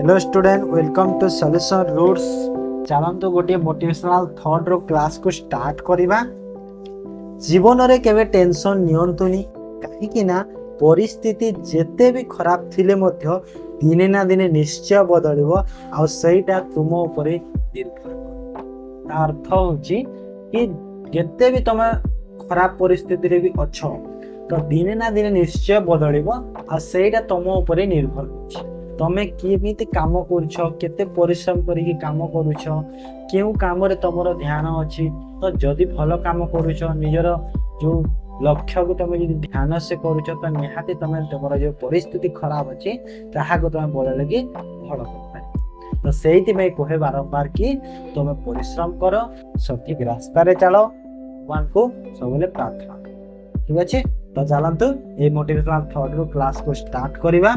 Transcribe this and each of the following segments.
Hello student, welcome to solution roots. चलतु गोटे motivational thought रो क्लास को स्टार्ट करवा। जीवन रे केवे टेंशन नियंतुनी, कहीं ना परिस्थिति जेते भी खराब थिले मध्य दिने ना दिने निश्चय बदलिबो आ सेटा तुम ऊपर निर्भर कर। अर्थ होची कि जेते भी तुम खराब परिस्थिति रे भी अच्छो तो दिने ना दिने निश्चय बदलिबो आ सेटा तुम ऊपर निर्भर करछि। तमें केमिति काम करुछ, केते परिश्रम करिकी काम करुछ, केउ काम रे तमरो ध्यान अछि। तो जदि भल काम करुछ, निजर जो लक्ष्य को तमे जदि ध्यान से करुछ तो निहाती तमे तमरो जो परिस्थिति खराब अछि ताहा को तमे बदले कि भल कर पाए। तो सेहिति में कहे बारंबार कि तमे परिश्रम करो, सठिक रास्ता रे चलो, भगवान को सबले प्रार्थना। ठीक अछि, तो चलंतु ए मोटिवेशनल थॉट रो क्लास को स्टार्ट करिवा।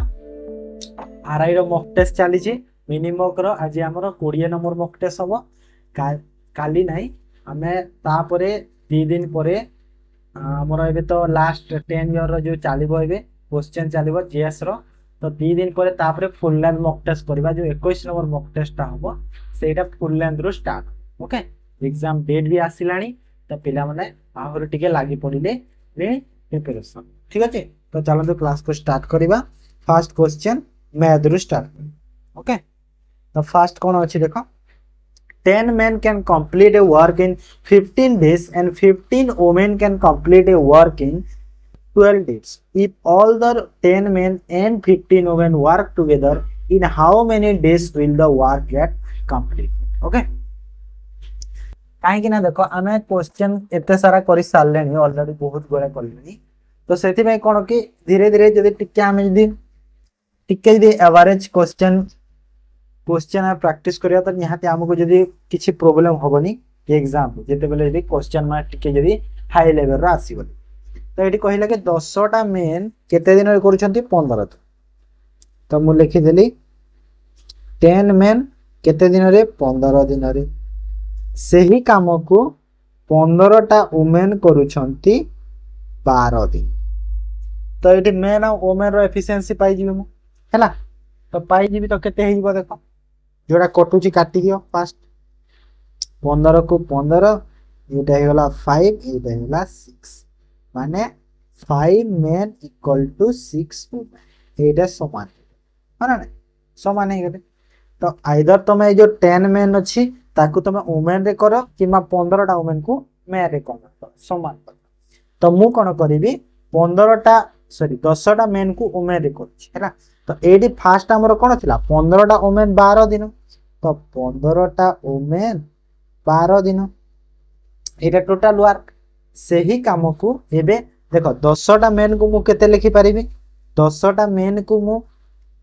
आरआई रो मॉक टेस्ट चली मिनिमम रो आज हमर 20 नंबर मॉक टेस्ट हम काली नहीं आमे तापरे 2 दिन परे हमर एबे तो लास्ट 10 ईयर रो जो चलीबो एबे क्वेश्चन चलीबो जीएस रो। तो 2 दिन परे तापरे फुल लेंथ मॉक टेस्ट करबा। जो 21 नंबर मॉक टेस्ट हम सेटा फुल लेंथ रो स्टार्ट। ओके, एग्जाम डेट भी आसिलानी तो पिला माने आहुर टिके लागि पड़िले प्रिपरेशन। ठीक अछि, तो चलो तो क्लास को स्टार्ट करबा। फर्स्ट क्वेश्चन मैथ रू स्टार्ट। ओके, तो फर्स्ट कौन अच्छी देखो, 10 men can complete a work in 15 days and 15 women can complete a work in 12 days. If all the 10 men and 15 women work together, in how many days will the work get completed? Okay, कहीं ना देखो आम question एते सारा कर सारे already बहुत बड़े कले। तो से कौन कि धीरे धीरे जब टिके आम टिके एवरेज क्वेश्चन प्रैक्टिस करिया तो निहाती हमको जदी किछि प्रॉब्लम होबनी एग्जाम जेते बेले जदी क्वेश्चन मार्क टिके जदी हाई लेवल रा आसी बोली। तो एठी कहिला के 10टा मेन केते दिन रे करूछंती 15 दिन। तो मु लिखि देली 10 मेन केते दिन रे 15 दिन रे, सेही काम को 15टा वुमेन करूछंती 12 दिन। तो एठी मेन आ वुमेन रो एफिशिएंसी पाई जिवो हैला। तो पाई जीवी तो केते हेइबो देखो, जोड़ा कटुची काटी दियो। फास्ट 15 को 15 एटा हे गला 5 एटा हे गला 6 माने 5 मेन इक्वल टू 6 वुमेन। एटा समान माने ना समान हे गले। तो आइदर तमे जो 10 मेन अछि ताकू तमे वुमेन रे करो किमा 15टा वुमेन को मेन रे करो समान करो। तो मु कोन करिवि 15टा सॉरी 10टा मेन को वुमेन रे करछि हैला। तो एडी फास्ट हमर कोन थिला 15टा वुमेन 12 दिन। तो 15टा वुमेन 12 दिन एटा टोटल वर्क। सेही काम को एबे देखो 10टा मेन को मु केते लिखि परिबी, 10टा मेन को मु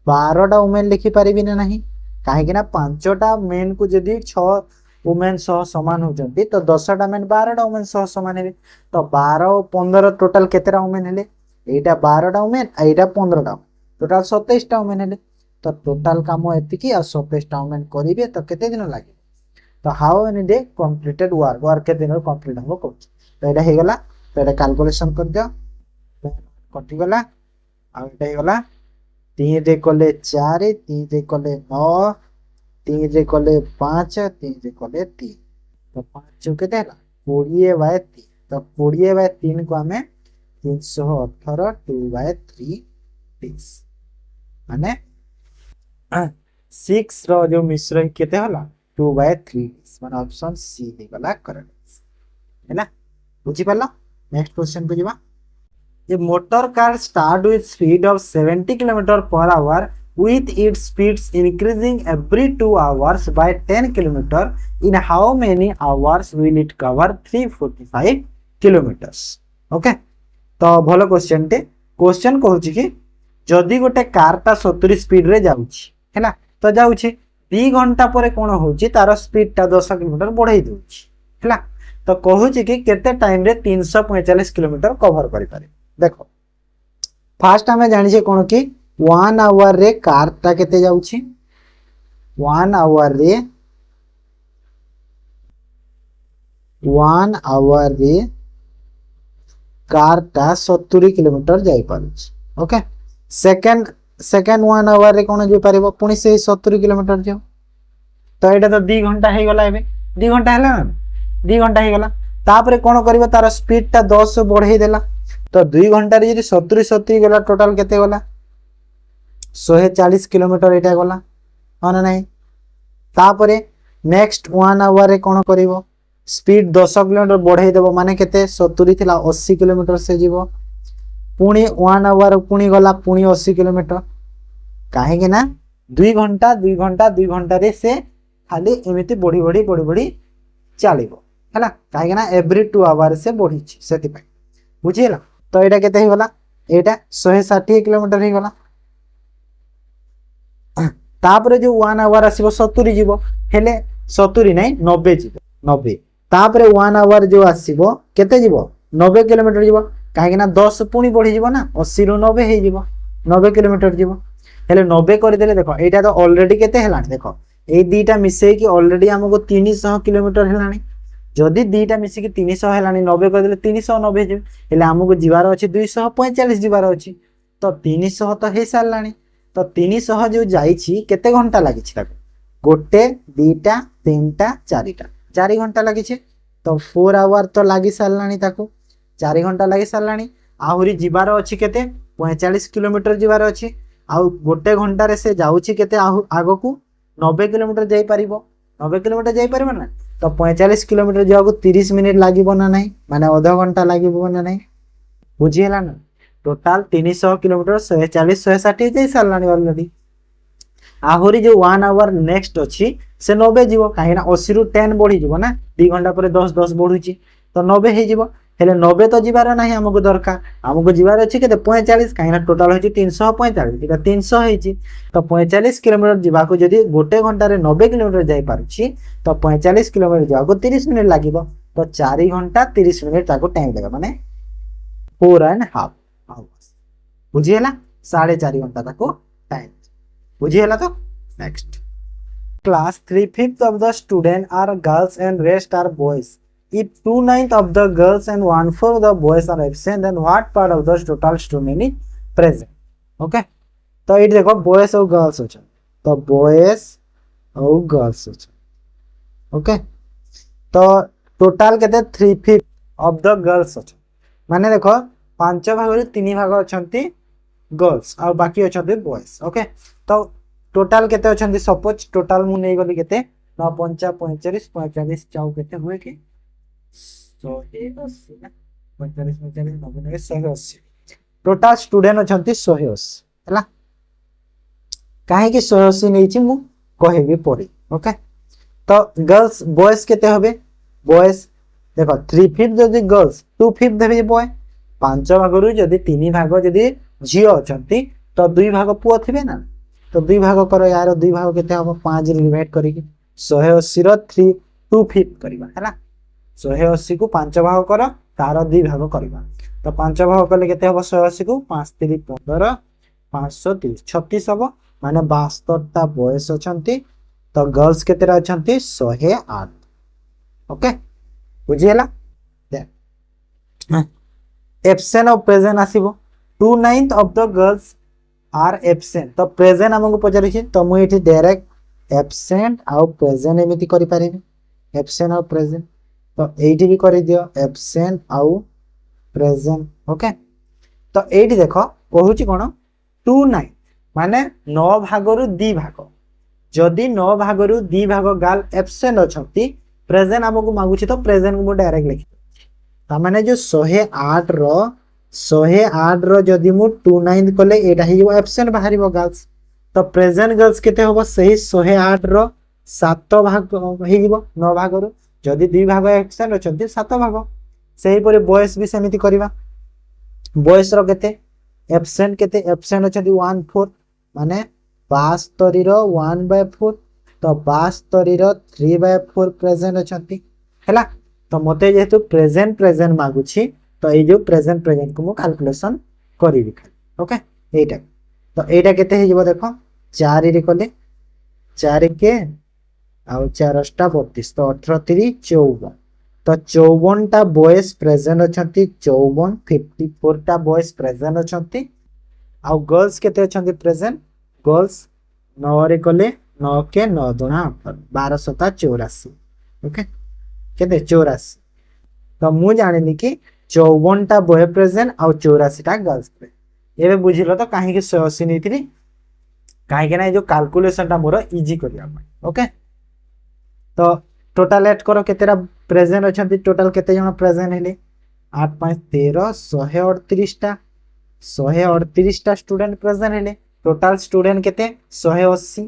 12टा वुमेन लिखि परिबी ना नहीं। काहे कि ना 5टा मेन को जदी 6 वुमेन सह समान हो जंती तो 10टा मेन 12टा वुमेन सह समान हेबे। तो 12 और 15 टोटल केतेरा वुमेन हेले, एटा 12टा वुमेन एटा 15टा, टोटल 27टा वुमेन हेले। तो टोटल काम एतिकी आ 27टा वुमेन करिवे तो केते दिन लागे। तो how many day completed work केते दिन कंप्लीट हो को। तो एटा हे गला। तो एटा कैलकुलेशन कर दियो, कटि गला आ एटा हे गला 3 रे कले 4 3 रे कले 9 3 रे कले 5 3 रे कले 3। तो 5 केते हला 20/3। तो 20/3 को हमें 318 2/3 6 माने 6 रो जो मिश्रण केते होला 2/3 माने ऑप्शन सी हे गला करेक्ट हैला। बुझी पालो। नेक्स्ट क्वेश्चन को जीवा। A motor car start with speed of 70 km/h with its speeds increasing every 2 hours by 10 km, in how many hours will it cover 345 kilometers? Okay, तो भलो क्वेश्चन टे। Question कहूची कि जदि गोटे कारटा 70 स्पीड रे जाउची हैला, तो जाउची 2 घंटा परे कोन होउची तार स्पीड टा 10 किलोमीटर बढ़ाई दोउची हैला। तो कहूची कि केते टाइम रे 345 किलोमीटर कवर करि पारे। देखो फास्ट हमें जानि छे कोन कि 1 आवर रे कारटा केते जाउची, 1 आवर रे कारटा 70 किलोमीटर जाई पारुची। ओके, सेकंड सेकेंड 1 आवर रे कोन जे पारिबो पुनी से 70 किलोमीटर जो तो एटा तो 2 घंटा हे गला एबे 2 घंटा हला ना 2 घंटा हे गला तापरे कोन करबो तार स्पीड ता 10 बढ़ाई देला तो 2 घंटा रे जदी 70 70 गला टोटल केते गला 140 किलोमीटर एटा गला हां ना नहीं तापरे नेक्स्ट 1 आवर रे कोन करबो स्पीड 10 किलोमीटर बढ़ाई देबो माने केते 70 थिला 80 किलोमीटर से जीवो पुणी 1 आवर पुणी गला पुणी 80 किलोमीटर काहे के ना 2 घंटा 2 घंटा 2 घंटा रे से खाली एमिति बढ़ी चलिबो हैला काहे के ना एवरी 2 आवर से बढ़ी छी सेति पय बुझिला तो एटा केते हे गला एटा 160 किलोमीटर हे गला तापरे जो 1 आवर आसीबो 70 जीवो हेले 70 नै 90 जीवो 90 तापरे 1 आवर जो आसीबो केते जीवो 90 किलोमीटर जीवो काहे ना 10 पुणी बढ़ी जीवो ना 80 रु 90 हे जीवो 90 किलोमीटर जीवो हेले 90 कर देले देखो एटा तो ऑलरेडी केते हेलानी देखो ए दीटा मिसे की ऑलरेडी हमको 300 किलोमीटर हेलानी जदी दीटा मिसे की 300 हेलानी 90 कर देले 390 जे हेले हमको जीवार अछि 245 जीवार अछि तो 300 तो हे सारलानी तो 300 जो जाई छी केते घंटा लागि छी ताको गोटे दीटा तीनटा चारिटा 4 घंटा लागि छी तो 4 आवर तो लागि सारलानी ताको 4 घंटा लागि सारलानी आहुरी जीवार अछि केते 45 किलोमीटर जीवार अछि आउ गोटे घंटा रे से जाउची केते आगो को 90 किलोमीटर जाई परिबो 90 किलोमीटर जाई परिबो ना तो 45 किलोमीटर जागो 30 मिनिट लागिबो ना नहीं माने आधा घंटा लागिबो ना नहीं बुझियला ना टोटल 300 किलोमीटर 140 160 जाई सारलानी ऑलरेडी आहुरी जो 1 आवर नेक्स्ट अछि से 90 जीवो काहे ना 80 रु 10 बढ़ी जीवो ना 2 घंटा पर 10 10 बढ़ुची तो 90 हे जीवो हेले 90 तो जीवार नाही हमको दरकार हमको जीवार अछि केते 45 काहे ना टोटल होची 345 एटा 300 हेची तो 45 किलोमीटर जीवा को जदी गोटे घंटा रे 90 किलोमीटर जाई पारुची तो 45 किलोमीटर जावा को 30 मिनिट लागिबो तो 4 घंटा 30 मिनिट ताको टाइम देबा माने 4.5 आवर्स बुझियला 4.5 घंटा ताको टाइम बुझियला तो next class 3/5 of the student are girls and rest are boys if 2/9 of the girls and 1/4 of the boys are absent then what part of the total student is present okay तो ये देखो boys और girls हो तो boys और girls हो okay तो total केते 3/5 of the girls हो माने देखो 5 भाग रे 3 भाग अछंती गर्ल्स और बाकी अछंती बॉयज ओके तो टोटल केते अछंती सपोज टोटल मु नै गली केते 9 5 45 45 चाउ केते हुए कि 180 ना 45 45 90 180 टोटल स्टूडेंट अछंती 180 हला काहे कि 180 नै छि मु कहबी पड़ी ओके तो गर्ल्स बॉयज केते होबे बॉयज देखो 3/5 जदी गर्ल्स 2/5 देबे बॉय 5 भाग रु जदी 3 भाग जदी झियो अछंती तो 2 भाग पुओ थिबे ना तो 2 भाग करो यार 2 भाग केते हो 5 रे डिवाइड करी 180 रो 3 2/5 करबा हैला 180 को 5 भाग करो तार 2 भाग करबा तो 5 भाग करले केते हो 180 को 5 3 15 530 36 हो माने 72 ता बॉयज अछंती तो गर्ल्स केते अछंती 108 ओके बुझियला एब्सेंट और प्रेजेंट आसीबो 2/9 of the girls are absent तो प्रेजेंट हमको पचारि छी तो मु एठी डायरेक्ट एब्सेंट और प्रेजेंट एमिति करि पारिबे एब्सेंट और प्रेजेंट तो एठी भी करि दियो एब्सेंट और प्रेजेंट ओके तो एठी देखो कहूची कोन 2/9 माने 9 भाग रु 2 भाग जदी 9 भाग रु 2 भाग गाल एब्सेंट अछंती प्रेजेंट हमको मागुची तो प्रेजेंट को डायरेक्ट लिखि ता माने जो 108 रो जदी मु 2/9 कले एटा ही एब्सेंट बाहरिबो गर्ल्स तो प्रेजेंट गर्ल्स केते होबो सही 108 रो 7 भाग हे जीवो 9 भाग रो जदी 2 भाग एब्सेंट अछंती 7 भाग सही परे बॉयज भी समिति करबा बॉयज रो केते एब्सेंट अछंती 1/4 माने 72 रो 1/4 तो 72 रो 3/4 प्रेजेंट अछंती हैला तो मते जेतु प्रेजेंट मागुची तो ए जो प्रेजेंट को मु कैलकुलेशन करिवि खाली ओके एटा तो एटा केते हे जीवो देखो 4 रे कले 4 के आ 4 टा 32 तो 18 3 54 तो 54 टा बॉयज प्रेजेंट अछंती 54 54 टा बॉयज प्रेजेंट अछंती आउ गर्ल्स केते अछंती प्रेजेंट गर्ल्स 9 रे कले 9 के 9 दुना 1284 ओके केते 84 तो मु जानिनी कि 54 टा बॉय प्रेजेंट आउ 84 टा गर्ल्स प्रेजेंट एबे बुझिलो तो काहे कि 180 नैथिली काहे के ना जो कैलकुलेशन टा मोर इजी करिया ओके तो टोटल ऐड करो केतेरा प्रेजेंट अछंती टोटल केते जण प्रेजेंट हेले 8 5 13 138 टा 138 टा स्टूडेंट प्रेजेंट हेले टोटल स्टूडेंट केते 180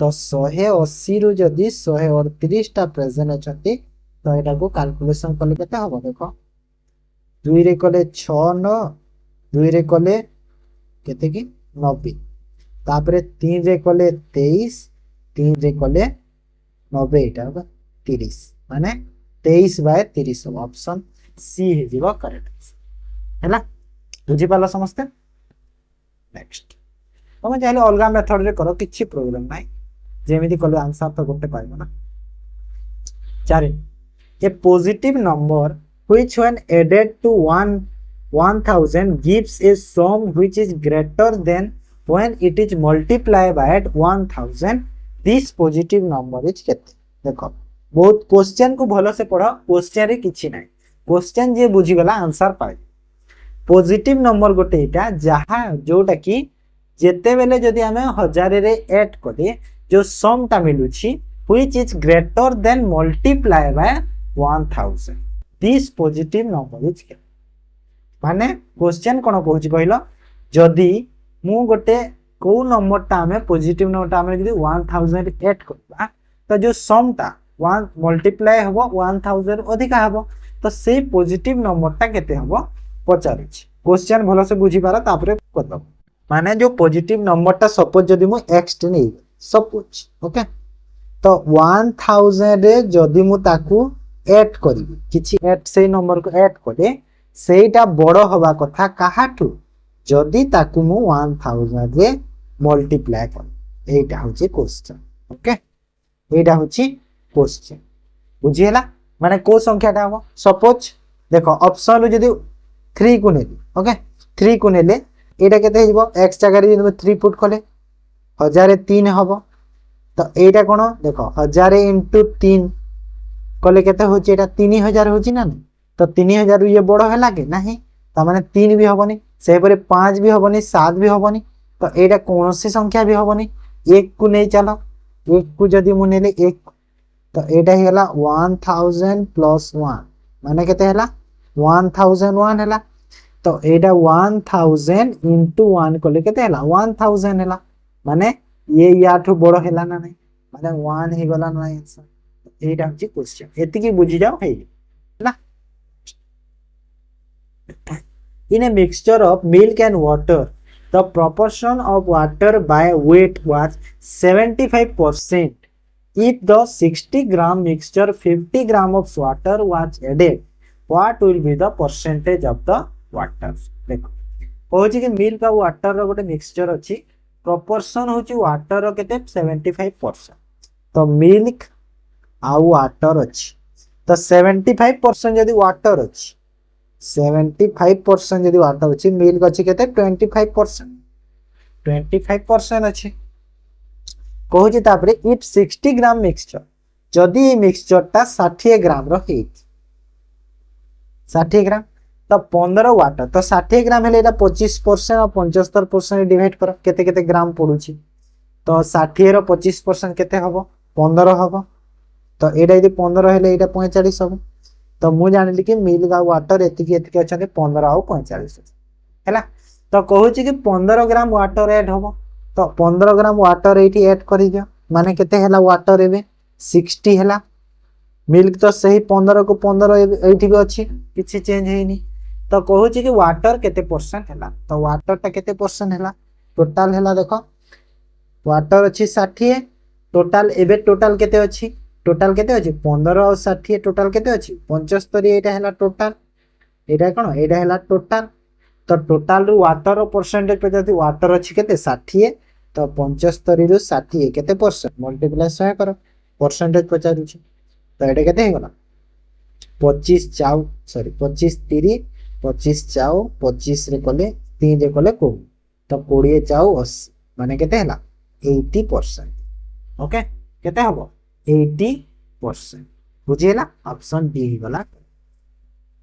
तो 180 रु जदी 138 टा प्रेजेंट अछंती तो एटा को कैलकुलेशन करले केते हबो देखो 2 रे कले 6 9 2 रे कले केते की 90 तापरे 3 रे कले 23 3 रे कले 90 एटा होगा 30 माने 23/30 ऑप्शन सी हे जीवा करेक्ट हैला बुझी पाला समझते नेक्स्ट तमे चाहे अलगा मेथड रे करो किछि प्रॉब्लम नाही जेमिति कलो आंसर तो गोटे पाइबो ना 4 a positive number which when added to 1000 gives a sum which is greater than when it is multiplied by 1000 this positive number is केते देखो बहुत क्वेश्चन को भलो से पढ़ो क्वेश्चन रे किछि नाही क्वेश्चन जे बुझी गला आंसर पाइ पॉजिटिव नंबर गोटे एटा जहा जोटा कि जेते बेले जदी हमें 1000 रे ऐड कदे जो सम ता मिलुछि which is greater than multiply by 1000 this positive number is केते माने क्वेश्चन कोन कहूछि कहलो जदी मु गोटे को नंबर ता हमें पॉजिटिव नंबर ता हमें जदी 1000 ऐड करबा तो जो सम ता 1 मल्टीप्लाई हबो 1000 अधिका हबो तो से पॉजिटिव नंबर ता केते हबो पचारुछि क्वेश्चन भलो से बुझी पारा तापरे करदब माने जो पॉजिटिव नंबर ता सपोज जदी मु x टे नै सपोज ओके तो 1000 रे जदी मु ताकू ऐड करबी किछि ऐड से नंबर को ऐड करे सेटा बड़ हवा कथा काहाठू जदी ताकू मु 1000 रे मल्टीप्लाई कर एटा होची क्वेश्चन ओके एटा होची क्वेश्चन बुझियला माने को संख्या ता हो सपोज देखो ऑप्शन रो जदी 3 को नेली ओके 3 को नेले एटा केते हिबो x जगह रे जदी 3 पुट कले 1003 हबो तो एटा कोन देखो 1000 * 3 कले केते होची एटा 3000 होची ना तो 3000 ये बड़ हैला के नाही त माने 3 भी हबनी से परे 5 भी हबनी 7 भी हबनी तो एटा कोनोसी संख्या भी हबनी 1 को नै चलो 1 को जदी मु नेले 1 तो एटा हेला 1000 + 1 माने केते हेला 1001 हेला तो एटा 1000 * 1 कले केते हेला 1000 हेला माने ये याठो बड़ हेला ना नै माने 1 हे गला ना आंसर एटा होची क्वेश्चन एति की बुझी जाओ हे ना in a mixture of milk and water the proportion of water by weight was 75% if the 60 gram mixture 50 gram of water was added what will be the percentage of the water देखो कहूची कि milk और water रो गोटे mixture अछि proportion होची water रो केते 75% तो milk आ water अछि तो 75% यदि वाटर अछि 75% यदि वाटर अछि मिल्क अछि केते 25% अछि कहूची तापरे इफ 60 ग्राम मिक्सचर जदि मिक्सचर ता 60 ग्राम रो हे 60 ग्राम तो 15 वाटर तो 60 ग्राम हेले एटा 25% और 75% डिवाइड कर केते केते ग्राम पडुची तो 60 रो 25% केते हबो 15 हबो तो एटा यदि 15 हेले एटा 45 हबो तो मु जानिली कि मिल्क आ वाटर एतिकी एतिकी अछते 15 आ 45 हैला तो कहूची कि 15 ग्राम वाटर ऐड हबो तो 15 ग्राम वाटर एठी ऐड करि दियो माने केते हैला वाटर एबे 60 हैला मिल्क तो सही 15 को 15 एठी भी अछि किछि चेंज हेनी तो कहूची कि वाटर केते परसेंट हैला तो वाटर ता केते परसेंट हैला टोटल हैला देखो वाटर अछि 60 टोटल एबे टोटल केते अछि टोटल केते अछि 15 और 60 टोटल केते अछि 75 एटा हैला टोटल एटा कोन एटा हैला टोटल तो टोटल रु वाटर परसेंटेज पे जति वाटर अछि केते 60 तो 75 रु 60 केते परसेंट मल्टीप्लाई 100 करो परसेंटेज पचारु छी तो एटा केते हेगला 25 चाउ सॉरी 25 3 25 चाउ 25 रे कले 3 रे कले को तो 20 चाउ 80 माने केते हला 80%। ओके केते हबो 80%। बुझिला ऑप्शन डी ही गला।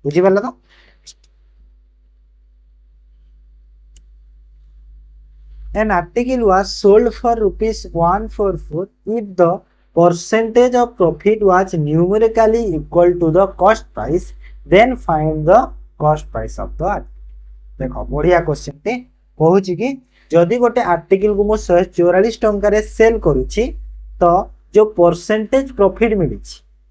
बुझि पाला तो an article was sold for rupees 144 if the percentage of profit was numerically equal to the cost price, then find the cost price of the article। देखो बढ़िया क्वेश्चन टे कहूची कि जदि गोटे आर्टिकल को मो 144 टंका सेल करूची तो जो परसेंटेज प्रॉफिट मिली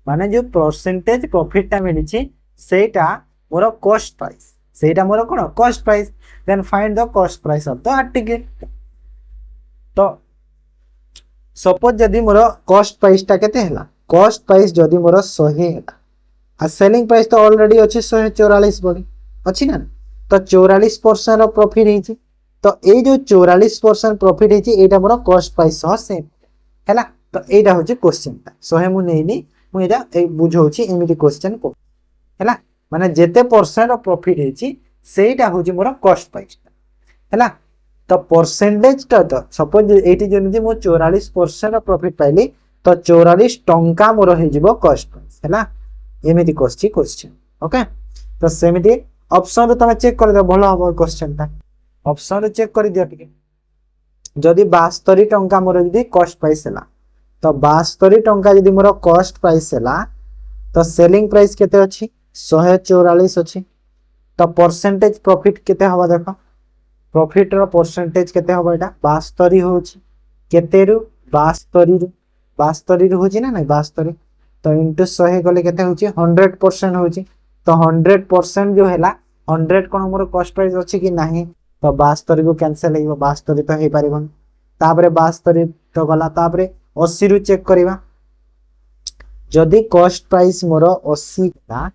माने जो परसेंटेज प्रॉफिट टा मिली सेटा मोर कॉस्ट प्राइस, सेटा मोर कोन cost price, then find the cost price of the article. तो सपोज जदि मोर कॉस्ट प्राइस टा केते हला, कॉस्ट प्राइस जदि मोर 100 हला आ सेलिंग प्राइस तो ऑलरेडी अछि 144 बडी अछि ना, तो 44% रो प्रॉफिट हिची। तो ए जो 44% प्रॉफिट हिची एटा मोर कॉस्ट प्राइस सह सेम हला। तो एटा होची क्वेश्चन ता 100 मु नेइनी मु एटा ए बुझौची एमिति क्वेश्चन को हला, माने जेते परसेंट रो प्रॉफिट हिची सेटा होची मोर कॉस्ट प्राइस हला। तो परसेंटेज टा तो सपोज एटी जने मो 44% प्रॉफिट पाइली तो 44 टंका मोर हे जिवो कॉस्ट प्राइस हला। एमिति क्वेश्चन ओके। तो सेमिति ऑप्शन रे तमे चेक कर दे भलो हो क्वेश्चन ता, ऑप्शन रे चेक कर दियो टिके। जदि 72 टंका मोर जदि कॉस्ट प्राइस हला तो 72 टंका जदि मोर कॉस्ट प्राइस हला तो सेलिंग प्राइस केते अछि 144 अछि। तो परसेंटेज प्रॉफिट केते हवा देखो, प्रॉफिट रो परसेंटेज केते हबा एटा 72 होची केते रु 72 रु होची ना नहीं 72 तो इनटू 100 गले केते होची 100% होची। तो 100% जो हैला 100 कोन मोर कॉस्ट प्राइस अछि कि नाही तो 72 को कैंसिल हेबो 72 तो हे परिबन। तापरे 72 तो गला तापरे 80 रु चेक करिवा। जदि कॉस्ट प्राइस मोर 80 ला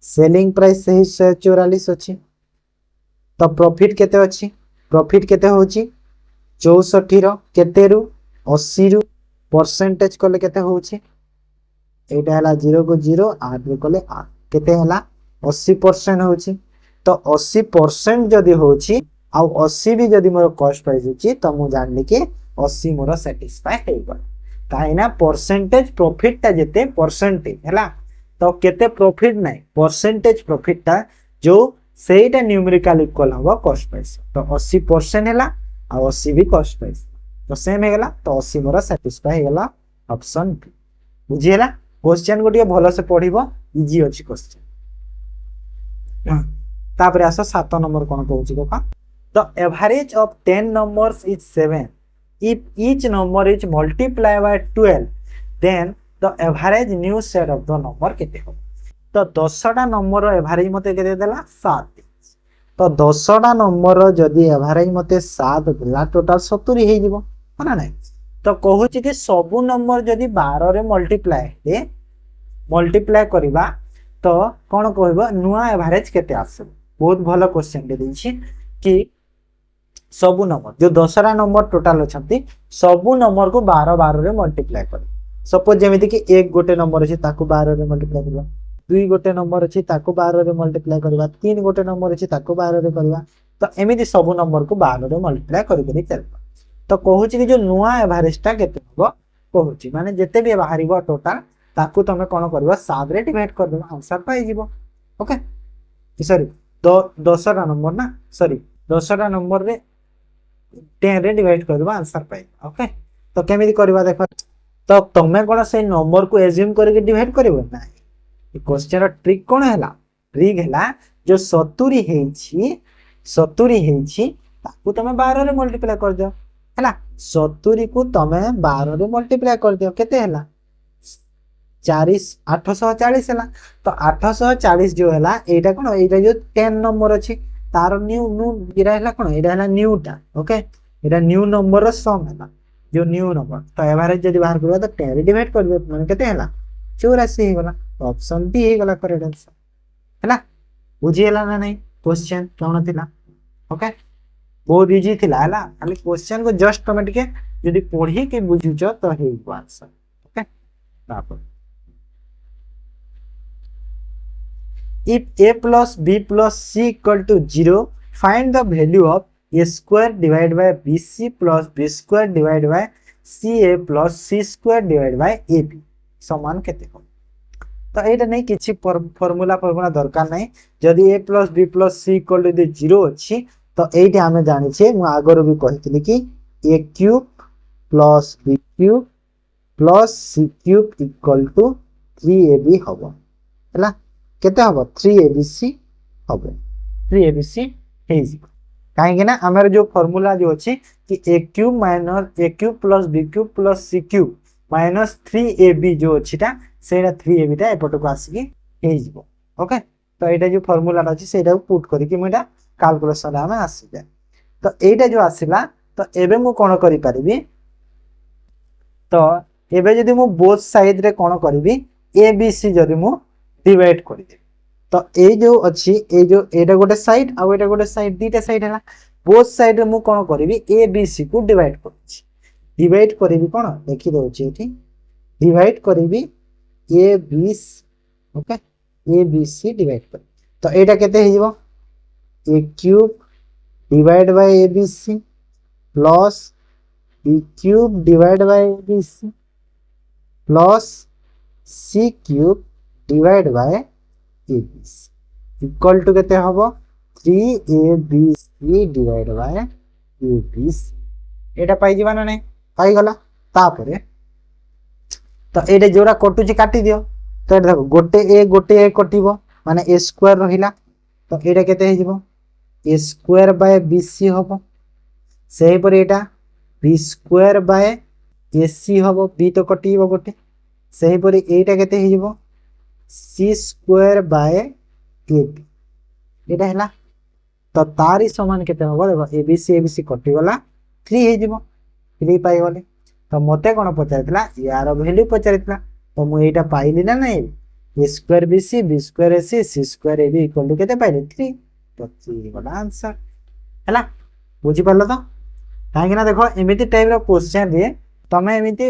सेलिंग प्राइस सही 144 अछि तो प्रॉफिट केते अछि, प्रॉफिट केते होची 64 रो केते रु 80 रु परसेंटेज कोले केते होची एटा हला 0 को 0 8 रो कोले 8 केते हला 80% होची। तो 80% जदि होची आ 80 भी जदि मोर कॉस्ट प्राइस होची तो मु जानली कि 80 मोर सैटिस्फाई हेबा काइना परसेंटेज प्रॉफिट ता जेते परसेंटेज हला तो केते प्रॉफिट नाही परसेंटेज प्रॉफिट ता जो सेटा न्यूमेरिकल इक्वल होबो कॉस्ट प्राइस। तो 80% हला आ 80 भी कॉस्ट प्राइस तो सेम हेगला तो 80 मोर सैटिस्फाई हेगला ऑप्शन बी। बुझियला क्वेश्चन को टिके भलो से पढिबो इजी अछि क्वेश्चन। तापरे आसो 7 नंबर कोन कहूची देखा। The average of 10 numbers is 7 if each number is multiplied by 12 then the average new set of the number केते हो। तो 10टा नंबर एवरेज मते केते देला 7। तो 10टा नंबर जदी एवरेज मते 7 देला टोटल 70 हे जिवो माने नै। तो कहूची कि सब नंबर जदी 12 रे मल्टीप्लाई करिबा तो कोन कहबो नुआ एवरेज केते आसे। बहुत भलो क्वेश्चन दे दैछि कि सब नंबर जो 10टा नंबर टोटल अछंती सब नंबर को 12 रे मल्टीप्लाई कर। सपोज जेमिति कि एक गोटे नंबर अछि ताको 12 रे मल्टीप्लाई करबा, दुई गोटे नंबर अछि ताको 12 रे मल्टीप्लाई करबा, तीन गोटे नंबर अछि ताको 12 रे करबा। तो एमिति सब नंबर को 12 रे मल्टीप्लाई करि करि चलबा। तो कहूची कि जो नुआ एवरेज टा केते हबो कहूची माने जेते भी बाहरिबो टोटल ताको तमे कोन करबो 7 रे डिवाइड कर देबो आंसर पाइ जिवो। ओके सॉरी 10टा नंबर ना सॉरी 10टा नंबर रे 10 रे डिवाइड कर देबा आंसर पाइ। ओके तो केमिति करबा देखो। तो तमे कोन से नंबर को एज्यूम करके डिवाइड करबो ना। ई क्वेश्चन रो ट्रिक कोन हैला, ट्रिक हैला जो 70 हेछि ताकू तमे 12 रे मल्टीप्लाई कर दियो हैला। 70 को तमे 12 रे मल्टीप्लाई कर दियो केते हैला 840 हैला। तो 840 जो हैला एटा कोन एटा जो 10 नंबर अछि तार न्यू इरा हैला कोन एटा हैला न्यू टा। ओके एटा न्यू नंबर रो सम हैला जो न्यू नंबर। तो एवरेज जदी बाहर करबा तो 10 रे डिवाइड करबो माने केते हैला 84 हे गला। तो ऑप्शन बी हे गला करेक्ट आंसर हैला। बुझियला ना नहीं क्वेश्चन कोन थिला। ओके बहुत इजी थिला हैला खाली क्वेश्चन को जस्ट तमे टिके जदी पढी के बुझुचो तो हे आंसर। ओके तापर if a plus b plus c equal to 0 find the value of A square divide by B C plus B square divide by C A plus C square divide by A B समान केते हो। तो एटा नहीं किछि formula formula दरकार नहीं। जदि A plus B plus C equal to 0 अछि तो एटी आमे जानि छे मु आगर भी कहितली कि A cube plus B cube plus C cube equal to 3ab हबो हला केते हबो 3abc हबो 3abc हे जी काहे ना हमर जो फार्मूला जो अछि कि a cube minus a cube plus b cube plus c cube minus 3ab जो अछिटा सेटा 3ab टा एपट को आसी हे जीवो। ओके तो एटा जो फार्मूला अछि सेटा पुट करी कि मेटा कैलकुलेशन में आसी जाय। तो एटा जो आसीला तो एबे मु कोन करि परिबी तो एबे जदि मु बोथ साइड रे कोन करबी ए बी सी जदि मु डिवाइड करि दे तो ए जो अछि ए जो एटा गोटे साइड आ एटा गोटे साइड दीटा साइड हला बोथ साइड रे मु कोन करबी ए बी सी को डिवाइड करछि डिवाइड करबी कोन देखि दोछि एठी डिवाइड करबी A B okay A B C divide कर तो एटा केते हे जिवो A cube divide by A B C plus B cube divide by A B C plus C cube divide by A B C equal to केते हबो 3abc divide by A B C एटा पाई जीवा ना नहीं पाई गला तापरे तो एटा जोरा कटुची काटी दियो तो एटा देखो गोटे ए कटिबो माने ए स्क्वायर रहिला तो एटा केते हे जिवो ए स्क्वायर बाय बी सी हबो सेही पर एटा बी स्क्वायर बाय ए सी हबो बी तो कटिबो गोटे सेही पर एटा केते हे जिवो सी स्क्वायर बाय ए बी एटा हैला तो तारी समान केते हबो देखो ए बी सी कटि गला 3 हे जिवो 3 पाई गले तो मते कोन पचारितला यार वैल्यू पचारितला तो मु एटा पाइली ना नहीं A square B square A C square A B equal to केते पाइले 3 तो 3 गला आंसर हैला बुझी पारलो तो काहे ना देखो एमिति टाइप रो क्वेश्चन दिए तमे एमिति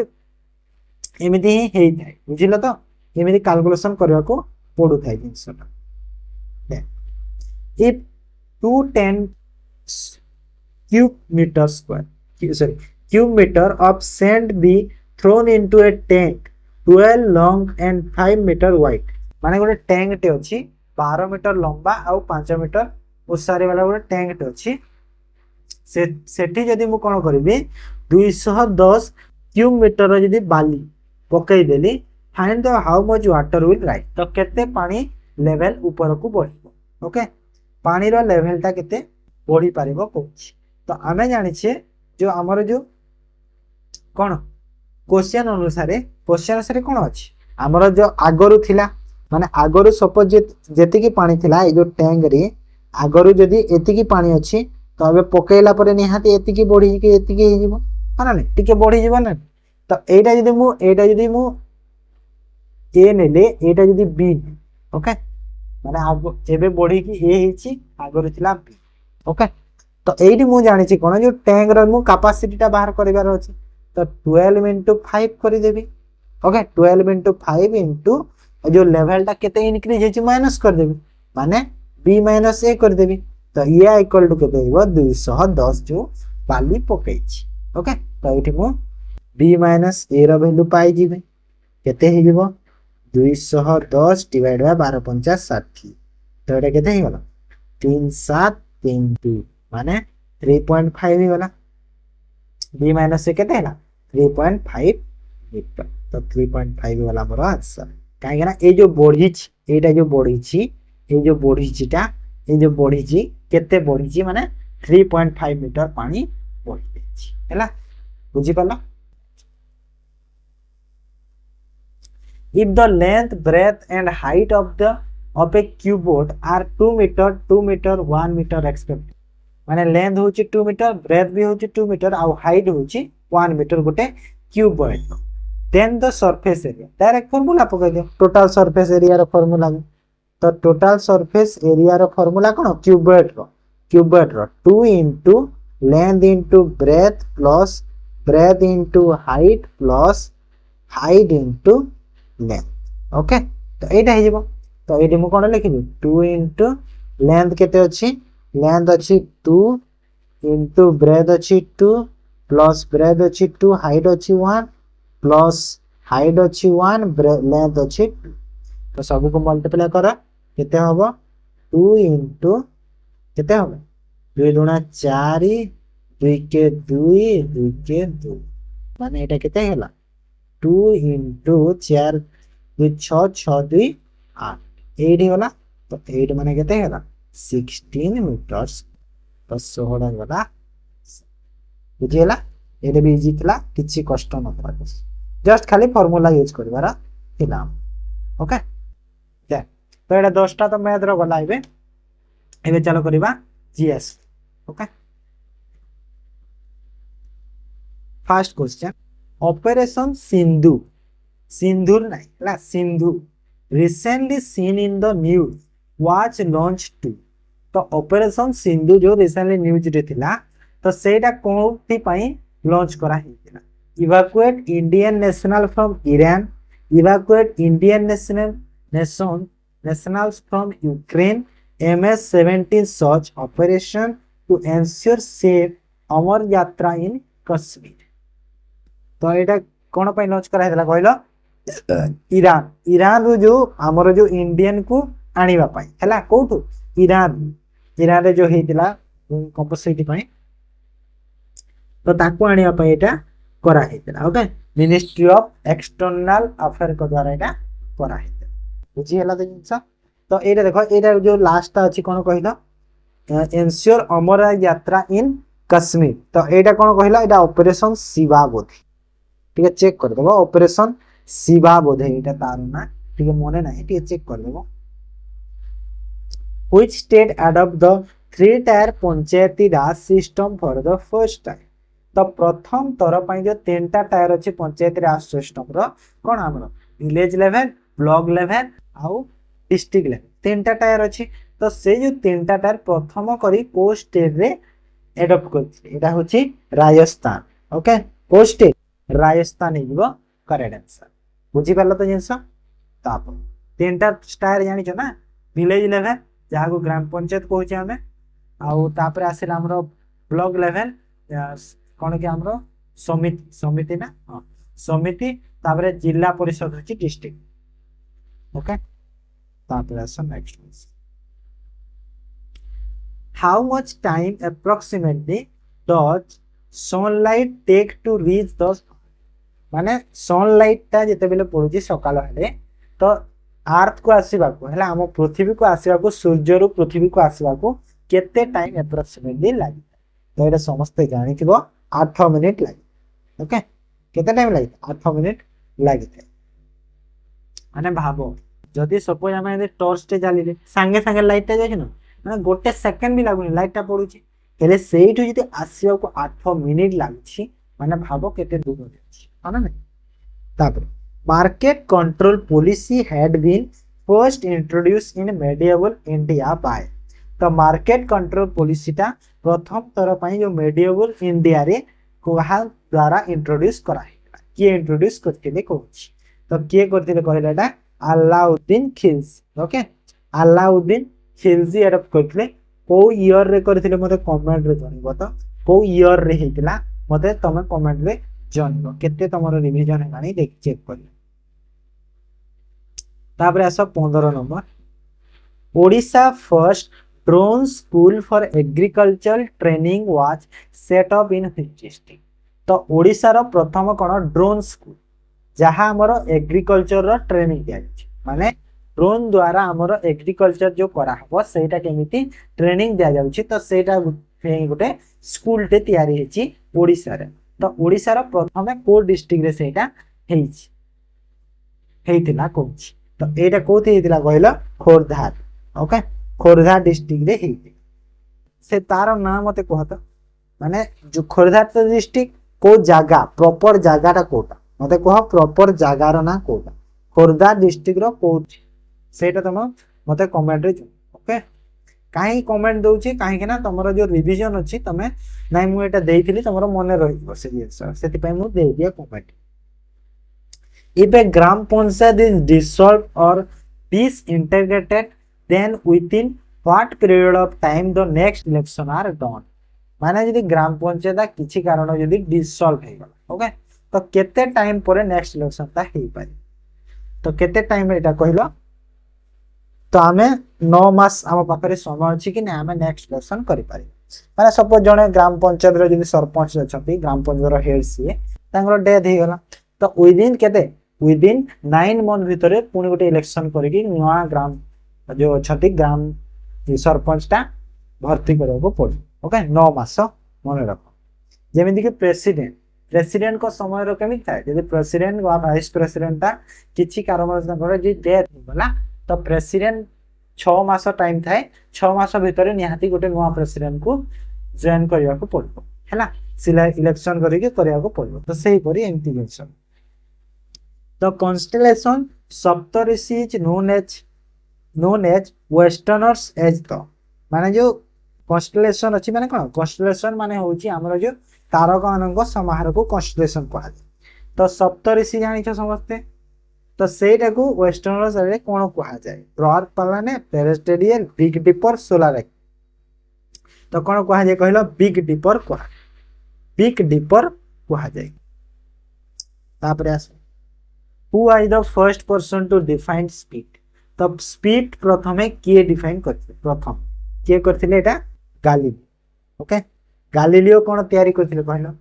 ही हेई थाए बुझिलो तो एमिति कैलकुलेशन करबा को पडु थाए जिंसटा if 210 cube meter square sorry cube meter of sand be thrown into a tank 12 long and 5 meter wide माने गोटे टैंक टे अछि 12 मीटर लंबा आ 5 मीटर ओसारी वाला गोटे टैंक टे अछि से सेठी जदी मु कोन करबी 210 क्यूब मीटर जदी बाली पकई देली find the how much water will rise तो केते पानी लेवल ऊपर को बढ़िबो। ओके पानी रो लेवल ता केते बढ़ी पारिबो कोछि तो आमे जानि छे जो हमर जो कोन क्वेश्चन अनुसार कोन अछि हमर जो आगरु थिला माने आगरु सपोज जेति की पानी थिला ए जो टैंक रे आगरु जदी एति की पानी अछि तो अबे पकेला परे निहाती एति की बढ़ी के एति की हिजिबो माने ने टिके बढ़ी जिवो ना तो एटा जदी मु ए नेले एटा जदी बी ओके माने आगो एबे बढ़ी की ए हिची आगरु थिला बी ओके तो एडी मु जानि छी कोन जो टैंक रो मु कैपेसिटी ता बाहर करिवार अछि तो 12 into 5 करि देबी ओके 12 into 5 into जो लेवल ता केते इंक्रीज हेछि माइनस कर देबी माने b - a कर देबी तो ये इक्वल टू केते हो 210 जो बाली पकै छी ओके तो एठी मु b - a रो वैल्यू पाई जिबे केते हे जिवो 210 डिवाइड बाय 12 50 60 तो एटा केते हे गला 3732 माने 3.5 हे गला b - a केते हैला 3.5 मीटर तो 3.5 वाला हमर आंसर काहे ना ए जो बढ़ी छी एटा जो बढ़ी छी ए जो बढ़ी छीटा ए जो बढ़ी छी केते बढ़ी छी माने 3.5 मीटर पानी बढ़ी छी हैला बुझी पाला। if the length breadth and height of a cuboid are 2 meter 1 meter respectively माने लेंथ होची 2 मीटर ब्रेथ भी होची 2 मीटर आ हाइट होची 1 मीटर गोटे cuboid then the surface area direct formula पकाई दियो टोटल सरफेस एरिया रो फार्मूला तो टोटल सरफेस एरिया रो फार्मूला कोन क्यूबॉइड रो 2 into length into breadth plus breadth into height plus height into length okay तो एटा हे जेबो तो एडी मु कोन लिखिबी 2 into लेंथ केते अछि लेंथ अछि 2 इंटू ब्रेथ अच्छी 2 प्लस ब्रेथ अच्छी 2 हाइट अच्छी 1 प्लस हाइट अच्छी 1 लेंथ अच्छी 2 तो सब को मल्टीप्लाई कर केते हबो 2 इंटू केते हबो 2 गुणा 4 2 के 2 2 के 2 माने एटा केते हैला 2 इंटू 4 2 6 6 2 8 8 होला तो 8 माने केते हैला 16 मीटर्स तो 16 गला बुझिला एटा भी इजी थला किछि कष्ट न थला जस्ट खाली फार्मूला यूज करबारा थिला ओके दे तो एटा 10 टा तो मैथ रो गला एबे चलो करबा GS okay first question operation Sindhu Sindoor नहीं ला Sindhu recently seen in the news was launch to तो ऑपरेशन सिंधु जो रिसेंटली न्यूज रे थिला तो सेटा कोठी पई लॉन्च करा हिथिला evacuate Indian national from Iran evacuate Indian nationals from Ukraine MS-17 such operation to ensure safe Amar Yatra in Kashmir तो एटा कोन पई लॉन्च करा हेतला कहलो ईरान ईरान रो जो हमर जो इंडियन को आनिबा पई हला कोठु ईरान ईरान रे जो हेतिला कंपोसिटी पई तो ताको आनिबा पई एटा करा हेतला okay ministry of external affair को द्वारा एटा करा हेतला बुझी हला तो जिंस तो एटा देखो एटा जो लास्ट अछि कोन कहलो ensure Amar Yatra in Kashmir तो एटा कोन कहला एटा ऑपरेशन शिवा बोधे ठीक है चेक कर देबो ऑपरेशन शिवा बोधे एटा तार ना ठीक है मने नाही ठीक है चेक कर देबो which state adopt the 3 tyre Panchayati Raj system for the first time तो प्रथम तर पई जो 3टा टायर अछि पंचायती राज सिस्टम रो कोन हमरो विलेज लेवल ब्लॉक लेवल आउ डिस्ट्रिक्ट लेवल 3टा टायर अछि तो से जो 3टा टायर प्रथम करी को स्टेट रे एडॉप्ट करछि एटा होछि राजस्थान ओके को स्टेट राजस्थान हिबो करेक्ट आंसर बुझी पालो तो जिंस ताप 3टा टायर जानि छ ना विलेज लेवल जहा को ग्राम पंचायत कहू छी हमें आउ तापर आसिला हमरो ब्लॉक लेवल कोन के हमरो समिति समिति ना हां समिति तापर जिला परिषद होची डिस्ट्रिक्ट ओके तापर आस next how much time approximately does sunlight take to reach the माने सनलाइट ता जेते बेले पड़ुची सकाळ हेले तो अर्थ को आसीबा को हला हम पृथ्वी को आसीबा को सूर्य रो पृथ्वी को आसीबा को केते टाइम अप्रोक्सीमेटली लागि तो एटा समस्त जानि थिबो 8 मिनिट लागि ओके केते टाइम लागि 8 मिनिट लागि माने भाबो जदी सपोज हम टॉर्च ते जालिले संगे संगे लाइट ता जाय न ना गोटे सेकंड भी लागुनी लाइट ता पडुची हेले सेइठु जदी आसीबा को 8 मिनिट लागछि माने भाबो केते दूर अछि हां ना तापर market control policy had been first introduce in medieval India by तो मार्केट कंट्रोल पॉलिसी ता प्रथम तर पई जो मेडिएवल इंडिया रे कोहा द्वारा इंट्रोड्यूस करा है के इंट्रोड्यूस करथिले कोछि तो के करथिले कहलाटा अलाउद्दीन खिलजी ओके अलाउद्दीन खिलजी एडॉप्ट करथिले को ईयर रे करथिले मते कमेंट रे जणिबो तो को ईयर रे हेतिला मते तमे कमेंट रे जणिबो केते तमरो रिवीजन हेलानी देख चेक करियो तापर आसो 15 number Odisha first drone school for agriculture training was set up in which district तो ओडिशा रो प्रथम कोन ड्रोन स्कूल जहां हमरो एग्रीकल्चर रो ट्रेनिंग दिया छै माने ड्रोन द्वारा हमरो एग्रीकल्चर जो करा हबो सेटा केमिति ट्रेनिंग दिया जाउछि तो सेटा गोटे स्कूल टे तयारी हेछि ओडिशा रे तो ओडिशा रो प्रथम को डिस्ट्रिक्ट रे सेटा हेछि हेतिला कोछि तो एटा कोथि हेतिला कहलो खोरधा ओके खोरधा डिस्ट्रिक्ट रे हेति से तार नाम मते कहत माने जो खोरधा डिस्ट्रिक्ट को जागा प्रॉपर जागाटा कोटा मते कह प्रॉपर जागार ना कोटा खोरधा डिस्ट्रिक्ट रो कोछि सेटा तम मते कमेंट रे ओके काहे कमेंट दोछि काहे के ना तमरो जो रिवीजन अछि तमे नाइ मु एटा देइथिली तमरो मने रहिबो से आंसर सेति पय मु दे दिया comment if a gram panchayat is dissolved or disintegrated then within what period of time the next election are done माने जदि ग्राम पंचायत किछि कारण जदि डिसॉल्व हे गला ओके तो केते टाइम पर नेक्स्ट इलेक्शन ता हे पारे तो केते टाइम एटा कहलो तो आमे 9 मास हम पाखरे समय अछि कि ने आमे नेक्स्ट इलेक्शन करि पारे माने सपोज जने ग्राम पंचायत रो जदि सरपंच अछती ग्राम पंचायत रो हेड सी तांगर डेथ हे गला तो विदिन केते विदिन 9 मंथ भितरे पुनी गोटे इलेक्शन करके नया ग्राम जो अछती ग्राम सरपंच ता भर्ती करबो पड़ो ओके 9 मास मन रख जेमिति कि प्रेसिडेंट को समय रो केमि थाए यदि प्रेसिडेंट वा वाइस प्रेसिडेंट ता किछि कारणवश नगर जे डेथ होला तो प्रेसिडेंट 6 मास टाइम थाए 6 मास भितरे निहाती गोटे नया प्रेसिडेंट को जॉइन करिया को पड़ो हैला सिला इलेक्शन करके करिया को पड़ो तो सही परी एमती इलेक्शन तो constellation Saptarishi is known as westerners as तो माने जो कॉन्स्टेलेशन अछि माने कोन कॉन्स्टेलेशन माने होची हमर जो तारका मानक समाहार को कॉन्स्टेलेशन कहै तो सप्तऋषि जानि छ समझते तो सेटा को वेस्टर्नर्स रे कोन कहै जाय broad planet terrestrial big dipper solar तो कोन कहै जाय कहलो बिग डिपर कहै जाय तापर आस who are the first person to define speed तब स्पीड प्रथमे किए डिफाइन करथिले प्रथम किए करथिले एटा गालिलियो ओके गालिलियो कोन तयारी करथिले कहलो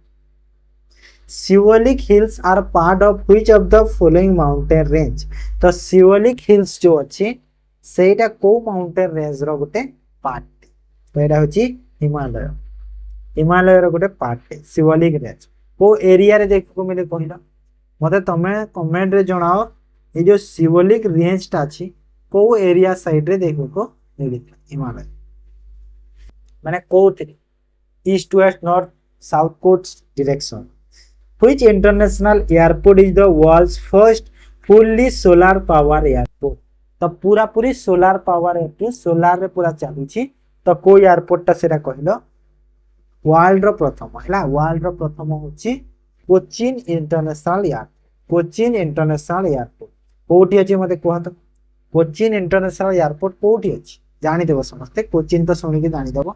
Siwalik hills are part of which of the following mountain range तो सियोलिक हिल्स जो अछि सेटा को माउंटेन रेंज रो गुटे पार्ट तो एटा होची हिमालय रो गुटे पार्ट सियोलिक रेंज को एरिया रे देखो को मिले कहलो मते तमे कमेंट रे जणाओ ये जो सियोलिक रेंज ता अछि को एरिया साइड रे देखो को मिले हिमालय माने कोथि east west north south coast direction which international airport is the world's first fully solar power airport तो पूरा पूरी सोलर पावर एयरपोर्ट सोलर रे पूरा चालू छी तो को एयरपोर्ट ता सेरा कहलो वर्ल्ड रो प्रथम हला वर्ल्ड रो प्रथम होची कोचिन इंटरनेशनल एयरपोर्ट कोठी अछि मते कहत कोचिन इंटरनेशनल एयरपोर्ट कोठी अछि जानि देबो समस्त कोचिन तो सुनि के जानि देबो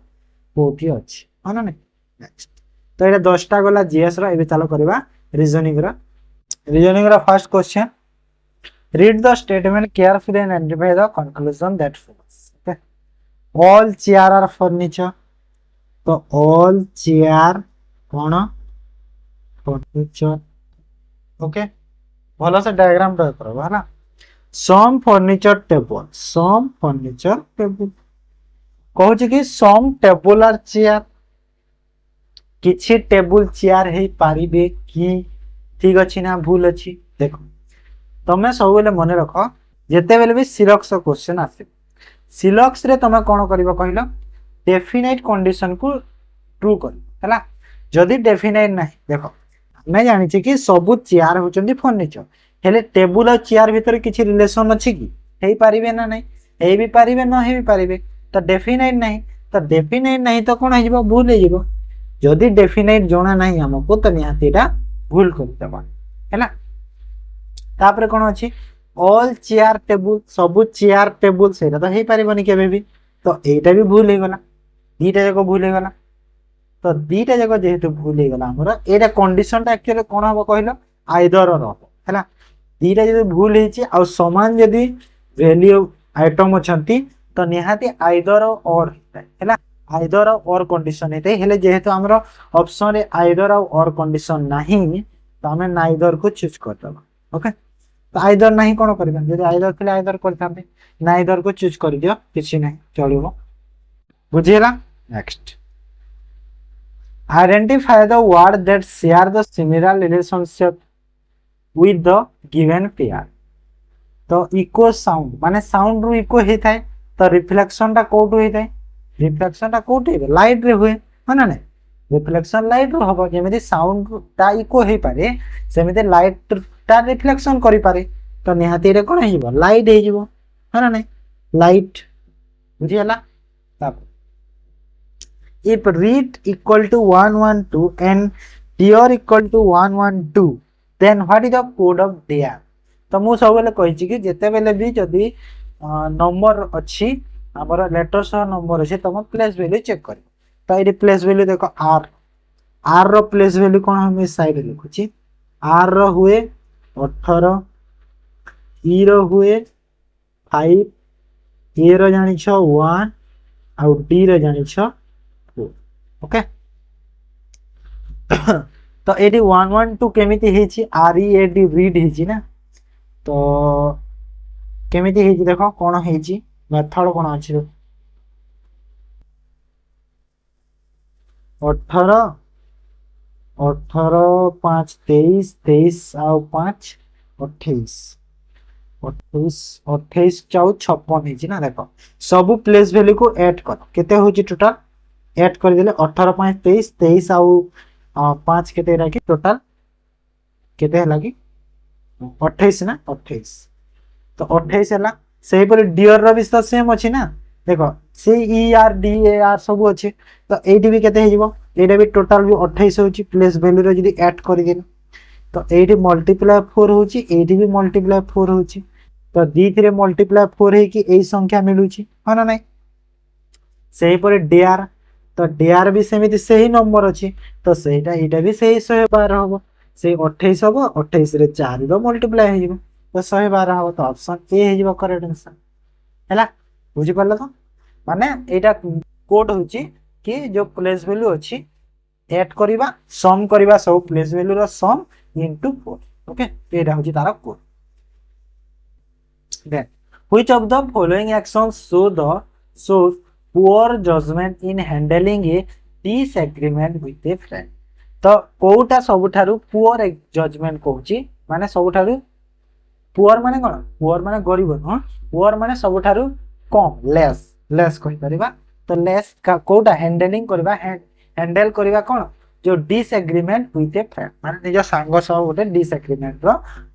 कोठी अछि हना ने नेक्स्ट तो एटा 10 टा गला जीएस रो एबे चालू करबा रीजनिंग रो first question read the statement carefully and identify the conclusion that follows okay all chair are furniture तो ऑल चेयर कोन फर्नीचर ओके भलो से डायग्राम ड्रा करो है ना सम फर्नीचर टेबल कहू कि सम टेबल आर चेयर किछि टेबल चेयर हे पारिबे कि ठीक अछि ना भूल अछि देखो तमे सब बेले मन रख जेते बेले भी सिलॉक्स क्वेश्चन आसे सिलॉक्स रे तमे कोन करबो कहलो डेफिनेट कंडीशन को ट्रू कर हैला जदी डेफिनेट नाही देखो मैं जानि छी कि सब चेयर होचंदी फर्नीचर हेले टेबल और चेयर भीतर किछि रिलेशन अछि कि हेई पारिबे ना नाही हे भी पारिबे न हे भी पारिबे तो डेफिनेट नाही तो कोन हिजबो भूल हे जिवो जदी डेफिनेट जोना नाही हमको तो निहातीटा भूल कर देबा हैला तापर कोन अछि ऑल चेयर टेबल सब चेयर टेबल सेटा तो हे पारिबोनी केबे भी तो एटा भी भूल हे गला दीटा जको भूल हे गला तो दीटा जको जेहेतु भूल हे गला हमर एटा कंडीशन ता एक्चुअली कोन हबो कहलो आइदर और हैला दीटा जदी भूल हेची आ समान जदी वैल्यू आइटम अछंती तो निहाती आइदर और हैला आइदर और कंडीशन हेते हेले जेहेतु हमर ऑप्शन रे आइदर और कंडीशन नाही तो हमें नाइदर को चूज कर दबा ओके तो आइदर नाही कोन करबा जदी आइदर थिले आइदर करथाबे नाइदर को चूज कर दियो किछि नाही चलिबो बुझियला next identify the word that share the similar relationship with the given pair तो इको साउंड माने साउंड रो इको हे थाए तो रिफ्लेक्शन टा कोटो हे थाए रिफ्लेक्शन टा कोटो हे लाइट रे हुए माने ने रिफ्लेक्शन लाइट रो हबो जेमिति साउंड टा इको हे पारे सेमिति लाइट टा रिफ्लेक्शन करि पारे तो निहाती रे कोन हे जिवो लाइट हे जिवो माने ने लाइट बुझियला तब if read equal to 112 and here equal to 112 then what is the code of there तो मु सब बेले कहि छी कि जेते बेले भी जदी नंबर अछि हमर लेटर सह नंबर अछि तम प्लेस वैल्यू चेक कर तो ये प्लेस वैल्यू देखो आर आर रो प्लेस वैल्यू कौन हम इस साइड लिखुची आर रो हुए 18 ई रो हुए 5 ए रो जानि छ 1 आउ डी रो जानि छ 4 ओके तो एटी 112 केमिति हेची R E A D read हेची ना तो केमिति हेची देखो कोन हेची मेथड कोन अछि 18 18 5 23 23 आउ 5 28 28 28 चाउ 56 हेची ना देखो सब प्लेस वैल्यू को ऐड कर केते होची टोटल ऐड कर देले 18 5 23 23 आउ 5 केते राखी टोटल केते हला कि 28 ना 28 तो 28 हला सेही पर डियर रो भी तो सेम अछि ना देखो से E R D A R सब अछि तो एडी भी केते हेजिवो एडा भी टोटल भी 28 होची प्लेस वैल्यू रो जदी ऐड कर देन तो एडी मल्टीप्लाई 4 होची एडी भी मल्टीप्लाई 4 होची तो दी थरे मल्टीप्लाई 4 हे कि एई संख्या मिलुची ह ना नै सेही पर डीआर तो डीआर भी सेमिति सही नंबर अछि तो सेहीटा एटा भी सही 112 होबो से 28 होबो 28 रे 4 रो मल्टीप्लाई हे जिवो तो 112 होबो तो ऑप्शन ए हे जिवो करेक्ट आंसर हैला बुझि पड़ला तो माने एटा कोड होची कि जो प्लेस वैल्यू अछि ऐड करिबा सम करिबा सब प्लेस वैल्यू रो सम इनटू 4 ओके एटा होची तारा code then which of the following actions shows poor judgment in handling a disagreement with a friend तो कोउटा सबुठारु पुअर जजमेंट कहूची माने सबुठारु पुअर माने कोन पुअर माने गरीब न पुअर माने सबुठारु कम लेस कहि परिबा तो लेस का कोउटा हैंडलिंग करबा हैंडल करबा कोन जो डिसएग्रीमेंट विथ ए फ्रेंड माने निज संग सह गोटे डिसएग्रीमेंट रो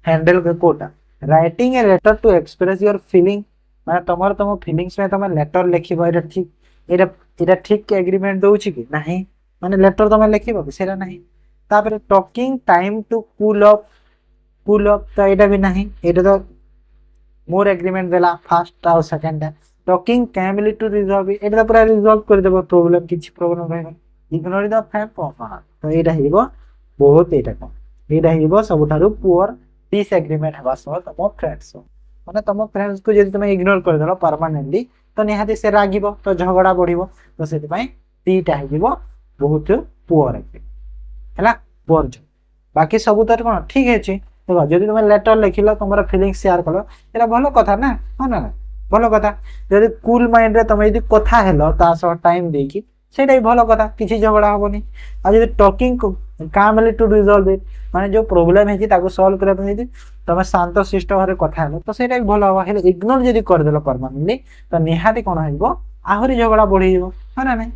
हैंडल के कोउटा writing a letter to express your feeling माने तम फीलिंग्स में तम लेटर लिखिबो एटा ठीक के एग्रीमेंट दोउची कि नाही माने लेटर तमे लिखिबो सेरा नाही तापर talking time to cool up तो एटा भी नाही एटा तो मोर एग्रीमेंट देला फर्स्ट और second talking calmly to resolve एटा तो पूरा रिजॉल्व कर देबो प्रॉब्लम किछ प्रॉब्लम रहबो इग्नोर द फैक्ट ऑफ तो एटा हेबो बहुत एटा हेबो सबठारु पुअर डिसएग्रीमेंट हबा सो तम फ्रेंड्स माने तम फ्रेंड्स को जदि तुम इग्नोर कर देलो परमानेंटली तो निहाती से रागिबो तो झगड़ा बढ़िबो तो सेति पई टीटा हेजिबो बहुत पुअर हैला पुअर जो बाकी सब तो कोन ठीक है छी देखो जदि तुम लेटर लिखिलो तुमरा फीलिंग शेयर कलो एला भलो कथा ना हो ना भलो कथा जदि कूल माइंड रे तुम यदि कथा हेलो ता सो टाइम देकी सेटा भी भलो कथा किछि झगड़ा होबनी आ जदि talking calmly to resolve it माने जो प्रॉब्लम है ताको सॉल्व करे पे यदि तुम शांत शिष्ट भारे कथा हेलो तो सेटा भी भलो हवा हेले इग्नोर जदि कर देलो परमानेंटली तो निहाती कोन हेबो आहुरी झगड़ा बढ़ी जेबो हो ना नै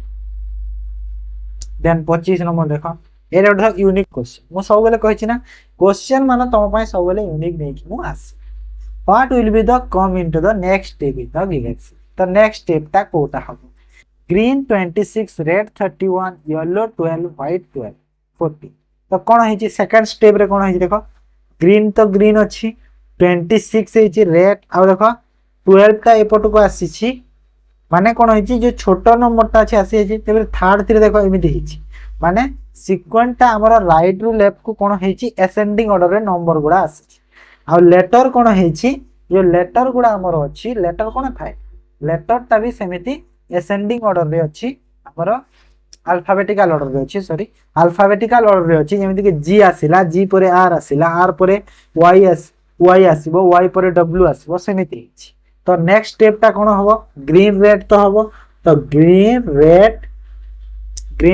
देन 25 नंबर देखो एरे उठा यूनिक क्वेश्चन मु सब बेले कहै छी ना क्वेश्चन माने तुम पय सब बेले यूनिक नै कि मु आस what will be the come into the next step in the galaxy तो नेक्स्ट स्टेप ता कोटा हबो ग्रीन 26 रेड 31 येलो 12 व्हाइट 12 40 तो कोन है छी सेकंड स्टेप रे कोन है छी देखो ग्रीन तो ग्रीन अछि 26 है छी रेड आ देखो 12 ता एपट को आसी छी माने कोन है छी जो छोटो नंबर ता अछि आसी छी तेबे थर्ड थ्री देखो एमिति है छी माने सीक्वेंस ता हमर राइट रु लेफ्ट को कोन है छी असेंडिंग ऑर्डर रे नंबर गुडा आसी छी आ लेटर कोन है छी जो लेटर गुडा हमर अछि लेटर कोन थाए लेटर ता भी सेमिति असेंडिंग ऑर्डर रे अछि हमर अल्फाबेटिकल ऑर्डर रे अछि सॉरी अल्फाबेटिकल ऑर्डर रे अछि जेमिति कि जी आसिला जी परे आर आसिला आर परे वाई आसीबो वाई परे डब्ल्यू आसीबो सेमिति अछि तो नेक्स्ट स्टेप ता कोन हबो ग्रीन रेड तो हबो तो ग्रीन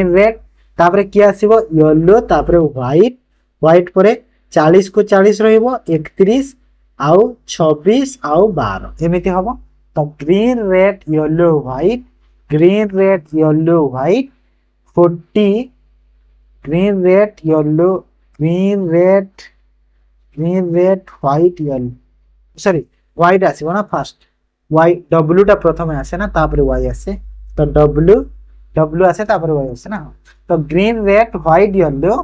रेड तापरे की आसीबो येलो तापरे व्हाइट परे 40 को 40 रहइबो 31 आउ 26 आउ 12 एमिति हबो तो green red yellow white 40 green red white yellow sorry white आसीबो ना फर्स्ट वाई डब्ल्यू टा प्रथम आसे ना तापरे वाई आसे तो डब्ल्यू आसे तापरे वाई आसे ना तो ग्रीन रेड व्हाइट येलो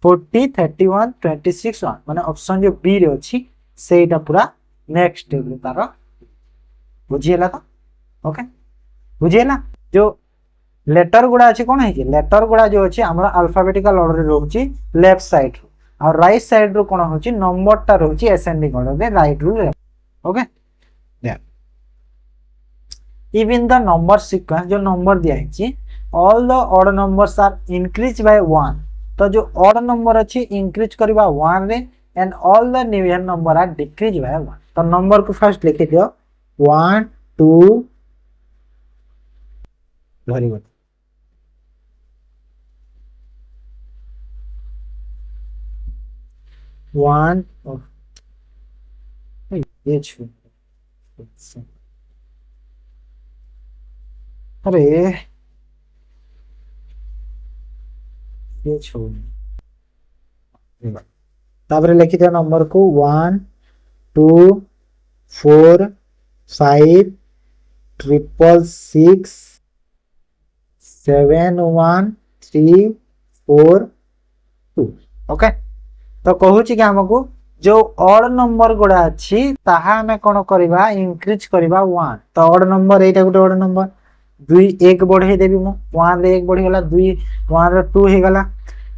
40 31 26 1 माने ऑप्शन जो बी रे अछि सेटा पूरा नेक्स्ट स्टेप रे तारो बुझियला तो ओके बुझियला जो लेटर गुड़ा अच्छे कौन है लेटर गुड़ा जो अच्छे आम अल्फाबेटिकल ऑर्डर रोचे लेफ्ट साइड रू और राइट साइड रू कौन होची नंबर टा रोचे असेंडिंग ऑर्डर रे राइट रू left okay even the number sequence जो नंबर दिया है all the odd numbers are increase by 1 तो जो ऑड नंबर अच्छी इंक्रीज करबा 1 रे and all the even number are decrease by 1 तो नंबर को फर्स्ट लिखि दियो 1 2 वेरी गुड 1 ये छु अरे ये छोड़ तापर लिखि दिया नंबर को 1 2 4 5 ट्रिपल 6 7 1 3 4 2 ओके तो कहूँ कि आमको जो ऑड नंबर गुड़ा अच्छी ताहा हमें कौन करवा इंक्रीज करवा 1 तो ऑड नंबर एटा गोटे ऑड नंबर 2 1 बढ़े देबी मु 1 रे 1 बढ़ी गला 2 1 रे 2 हे गला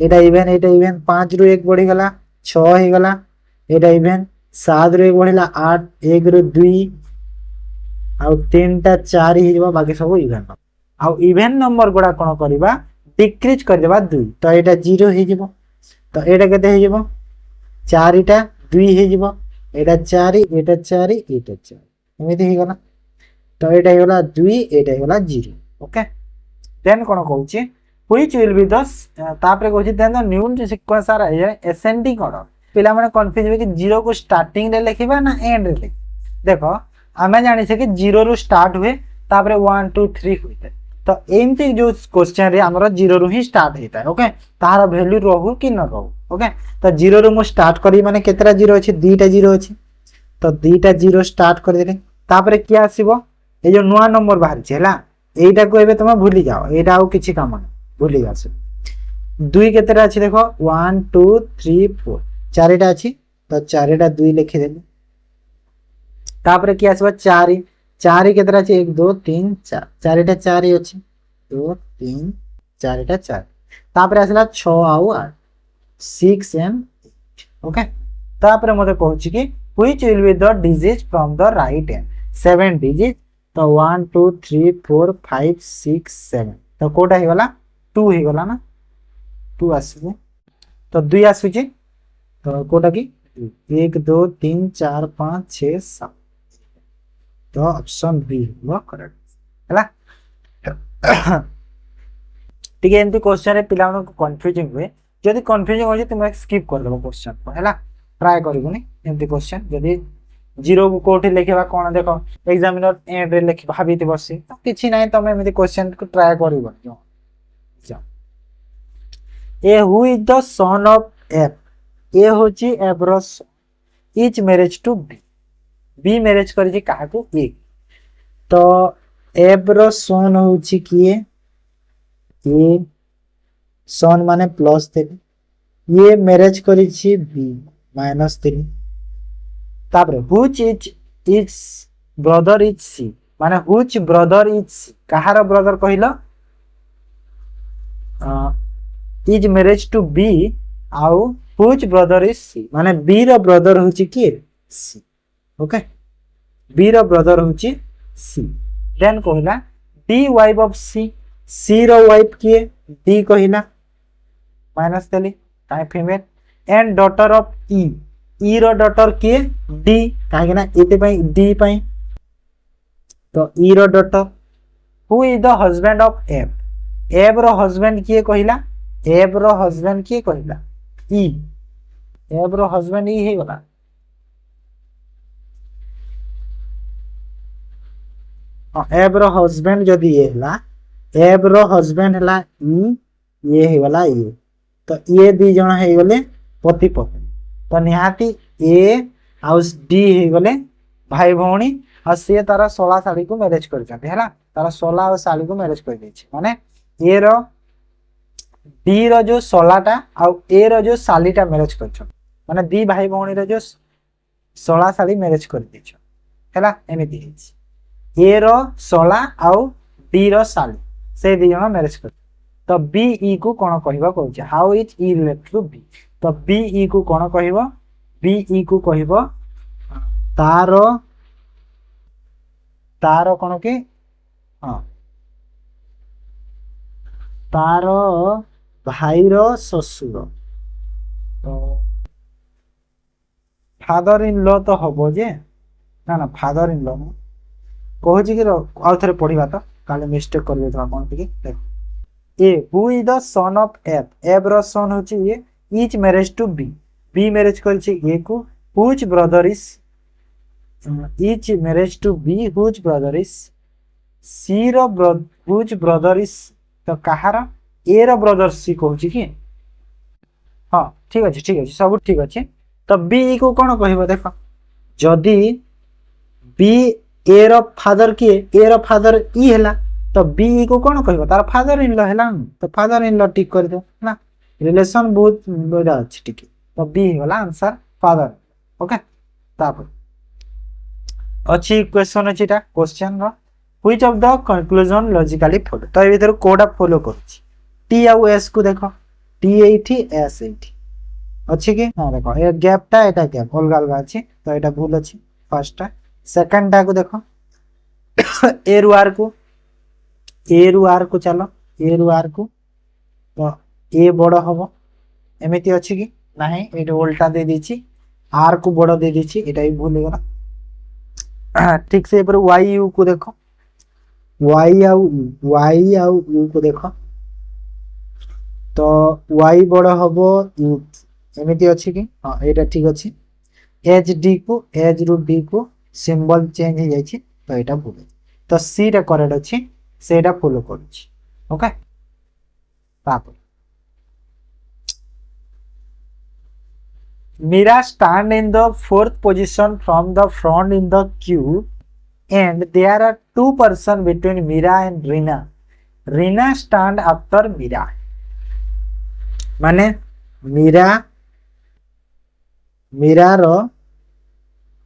एटा इवन 5 रु 1 बढ़ी गला 6 हे गला एटा इवन 7 रु 1 बढ़िला 8 1 रु 2 आ 3 टा 4 हे जबा बाकी सब इवन आ इवन नंबर गुड़ा कौन करवा डिक्रीज कर देबा 2 तो एटा 0 हे जबो तो एटा केते हे जबो 4 टा 2 हे जबो एटा 4 एटा 4 एटा 4 एमिति हे गला तो एटा हे गला 2 एटा हे गला 0 ओके देन कोन कहूची व्हिच विल बी द तापरे कहूची then the new sequence are ascending order पिला माने कंफ्यूज हो कि 0 को स्टार्टिंग रे लिखिबा ना एंड रे लिख देखो हमें जानि से कि 0 रु स्टार्ट हुए तापरे 1 2 3 होइते तो एमती जो क्वेश्चन रे हमरो 0 रु ही स्टार्ट हेता है ओके तार वैल्यू रहू कि न रहू ओके तो 0 रु मु स्टार्ट करी माने केतरा 0 अछि 2टा 0 अछि तो 2टा 0 स्टार्ट कर देले तापरे क्या आसीबो ए जो नया नंबर बाहर छला एटा को एबे तुम भूली जाओ एटा आउ किछि काम न भूली जास 2 केतरा अछि देखो 1 2 3 4 चारटा अछि तो चारटा 2 लिखि देली तापरे क्या आसीबो 4 4 केतरा अछि 1 2 3 4 चारटा 4 अछि 2 3 चारटा 4 तापरे आसला 6 आउ 8 6 एंड 8 ओके तापरे मते कहूची कि which will be the digit from the right hand 7 digit तो 1 2 3 4 5 6 7 तो कोटा हे गला 2 हे गला ना 2 आसी तो 2 आसी तो कोटा की 1 2 3 4 5 6 7 तो ऑप्शन बी वो करेक्ट हैला ठीक है एमती क्वेश्चन रे पिला को कंफ्यूजिंग हुए जदी कंफ्यूजिंग हो जे तुम स्किप कर देबो क्वेश्चन को हैला ट्राई करबोनी एमती क्वेश्चन जदी 0 को कोठी लिखबा कोन देखो एग्जामिनर एंड रे लिख भाबीति बसी तो किछि नै तमे एमती क्वेश्चन को ट्राई करबो जा A who is the son of F A होची एब्रोस is marriage to B B marriage करी काहा को ए तो एब्रो सन होची किए ए सन माने +3 ये मैरिज करी छी बी -3 तापर which is brother is C माने व्हिच ब्रदर इज सी कहार ब्रदर कहिलो इज मैरिज टू बी आउ व्हिच ब्रदर इज सी माने बी रो ब्रदर होची की सी ओके बी रो ब्रदर होची सी देन कहिला डी वाइफ ऑफ सी रो वाइफ किए डी कहिला माइनस देली काहे female and daughter of E रो डॉटर किए डी काहे ना एते पई डी पई तो ई रो daughter who is the husband of F रो हस्बैंड किए कहिला एफ रो हस्बैंड किए कहिला ई एफ रो हस्बैंड ई हे गला एफ रो हस्बैंड जदी ये हला एफ रो हस्बैंड हला ई ये हे गला ये तो ये दी जण हे गले पति पत्नी तो निहाती ए हाउस डी हे गले भाई भौणी आ से तारा 16 साली को मैरिज कर जाते हैला तारा 16 साली को मैरिज कर दै छै माने ए रो डी रो जो 16 टा आ ए रो जो सालीटा मैरिज कर छ माने दी भाई भौणी रो जो 16 साली मैरिज कर दै छ हैला एमे दी छै ए रो 16 आ डी रो साली से दी जन मैरिज कर तो बी ई को कौन कहबो कहूचे how is E related to B तो बी ई को कौन कहबो बी ई को कहबो तारो तारो कौन कि हाँ तारो भाईर ससुर तो फादर इन लॉ तो हबो जे ना ना फादर इन लॉ कहूँ कि आउ थे पढ़ा तो काले मिस्टेक कर कौन देख A who is the son of F F रो सन होची ये is marriage to B B marriage करछि ए को whose brother is marriage to B whose brother is C रो हुज ब्रदर इज तो कहार ए रो ब्रदर सी कहूछि कि हाँ ठीक अच्छे सब ठीक अच्छे तो बी को कौन कह देख जदि बी ए रो फादर किए ए रो फादर ई हैला तो बी को कौन कह तार फादर इन लॉ हैला तो फादर इन लॉ टिक कर दो ना रिलेशन बहुत बड़ा अच्छे टिके तो बी होला आंसर फादर ओके तापर अच्छी क्वेश्चन अछि ता क्वेश्चन रो which of the conclusion logically follow तो ए भीतर कोडा फॉलो करूची टी आउ एस को देखो टी एठी एस एठी अच्छी कि हाँ देखो ये गैपटा एटा गैप अलग अलग अच्छी तो एटा भूल अच्छी फर्स्टटा सेकंडटा को देखो ए रु आर को चलो ए रु आर को तो ए बड़ हम एमती अच्छी कि नहीं ये उल्टा दे दीची आर को बड़ दे दीची एटा भी भूल गला ठीक से वाई यू को देखो वाई आउ यू को देखो तो वाई बड़ हम यू एमती अच्छी कि हाँ ये ठीक अच्छे एच डी को एच रु डी को सिंबल चेंज हो जाए तो यहाँ भूल तो सी टा करेक्ट अच्छी से फॉलो कर okay Meera stand in the fourth position from the front in the queue and there are two person between Meera and Reena Reena stand after Meera माने मीरा रो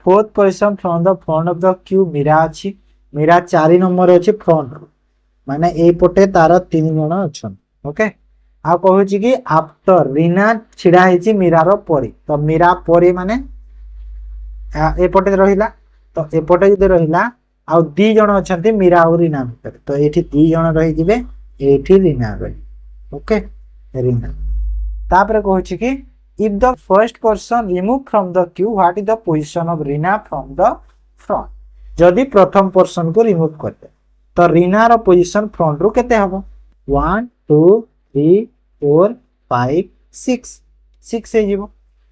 fourth position from the front of the queue Meera अच्छी Meera 4 number अच्छी front माने ए पटे तार 3 जण अछन okay आ कहू छी कि आफ्टर रीना छिड़ा हिची मीरा रो परे तो मीरा परे माने ए पटे रहिला तो ए पटे जदि रहिला आ 2 जण अछंती मीरा और रीना भीतर तो एठी 2 जण रहि जिवे एठी रीना रहि ओके रीना तापरे कहू छी कि if the first person remove from the queue what is the position of Rina from the front जदि प्रथम पर्सन को रिमूव करते तो रीना रो पोजीशन फ्रंट रो केते हबो 1 2 3 4 5 6 6 हे जीवो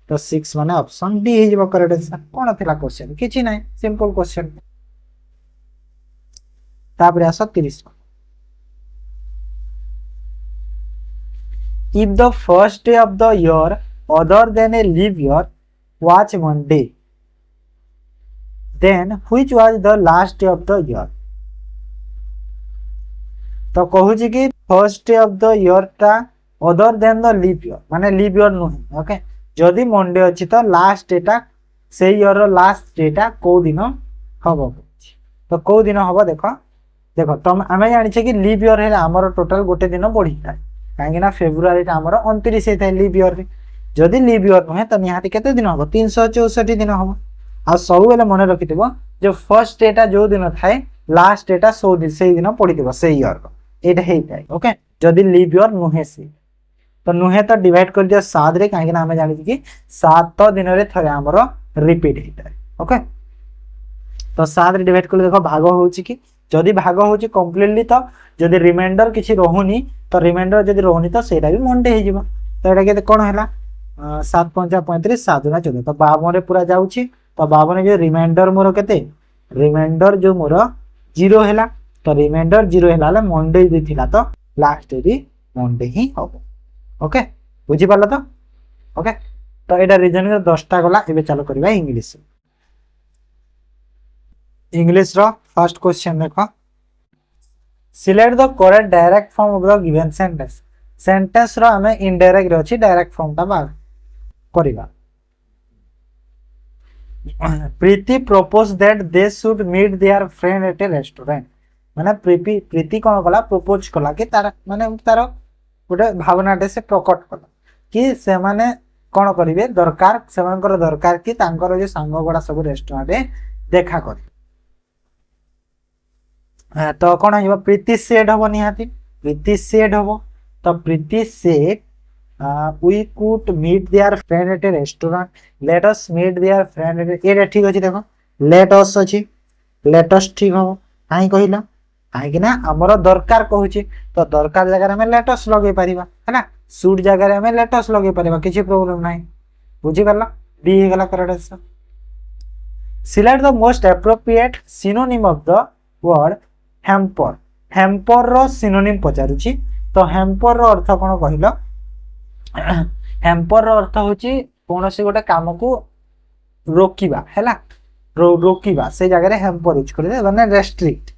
तो 6 माने ऑप्शन डी हे जीवो करेक्ट आंसर कोन थिला क्वेश्चन किछि नै सिंपल क्वेश्चन तापरे आसा 30 if the first day of the year other than a leap year was Monday then which was the last day of the year तो कहू छी कि first day of the year टा other than the leap year माने leap year नुह okay जदि Monday अछि तो लास्ट डेटा से ईयर रो लास्ट डेटा को दिन हबो तो को दिन हबो देखो देखो तुम आमे जानि छै कि लीप ईयर है हमर टोटल गोटे दिन बढ़ी थाए काहे ना फेब्रुआरी टा हमर 29 हे थाए लीप ईयर रे जदि लीप ईयर नुहे तो निहाती केते दिन हबो 364 दिन हबो आ सब बेले मन रखिथिबो जो फर्स्ट डेटा जो दिन थाए लास्ट डेटा सो दिन से दिन पड़िथिबो से ईयर को एटा हे थाए ओके जदि लीप ईयर नुहे से तो नुहे तो डिवाइड कर दियो 7 रे काहे ना हमें जानि कि 7 दिन रे थरे हमर रिपीट हे थाए ओके तो 7 रे डिवाइड कर देखो भाग होउची कि जदि भाग होउची कंप्लीटली तो जदि रिमाइंडर किछि रहउनी तो रिमाइंडर जदि रहउनी तो सेटा भी मंडे हे जिवो तो एटा के कोन हैला 7 5 35 7 गुना 14 तो 52 रे पूरा जाउची तो 52 जो रिमाइंडर मोर केते रिमाइंडर जो मोर 0 हैला तो रिमाइंडर 0 हैला ले मंडे दे थिला तो लास्ट रे मंडे ही होबो ओके बुझी पाला तो ओके तो एटा रीजनिंग रो 10 टा गला एबे चालू करबा इंग्लिश इंग्लिश रो फर्स्ट क्वेश्चन देखो select the correct direct form of the given sentence sentence रो हमें इनडायरेक्ट रे अछि डायरेक्ट फॉर्म ता बाग करिबा Preeti propose that they should meet their friend at a restaurant माने प्रीति कौन कला प्रपोज कला कि तार माने तार गोटे भावनाटे से प्रकट कला कि से माने कौन करेंगे दरकार से दरकार कि जो सांग गुड़ा सब रेस्टोरेंट देखा कर तो कौन हो प्रीति सेड हम निहाती प्रीति सेड हम तो Preeti said we could meet their friend at a restaurant let us meet their friend at a ठीक अच्छे देख लेट अस अच्छी लेट अस ठीक हम कहीं कहला कहीं आमर दरकार कहूँ तो दरकार जगह आम लेटस लगे पार है सुट जगह आम लेटस लगे पार किसी प्रोब्लेम ना बुझीपार बी होगा correct answer select the most appropriate synonym of the word hamper hamper रो सिनोनिम पचारुची तो हैम्पर रो अर्थ कौन कहल हैम्पर रो अर्थ होची कौन से गोटे काम को रोकिबा हैला रोकिबा से जगह हैम्पर यूज कर माने रेस्ट्रिक्ट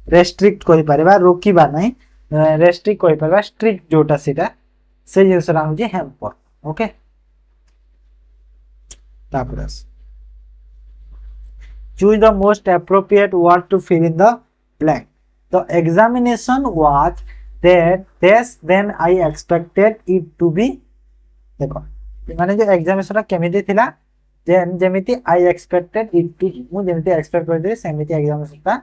रेस्ट्रिक्ट करि परबा रोकिबा नहीं रेस्ट्रिक्ट करि परबा स्ट्रिक्ट जोटा सेटा से जिनसरा होची हैम्पर ओके तापरस choose the most appropriate word to fill in the blank the examination was that this then I expected it to be देखो माने जो एग्जामिनेशन केमिति थिला देन जेमिति आई एक्सपेक्टेड इट टू मु जेमिति एक्सपेक्ट करथि सेमिति एग्जामिनेशन ता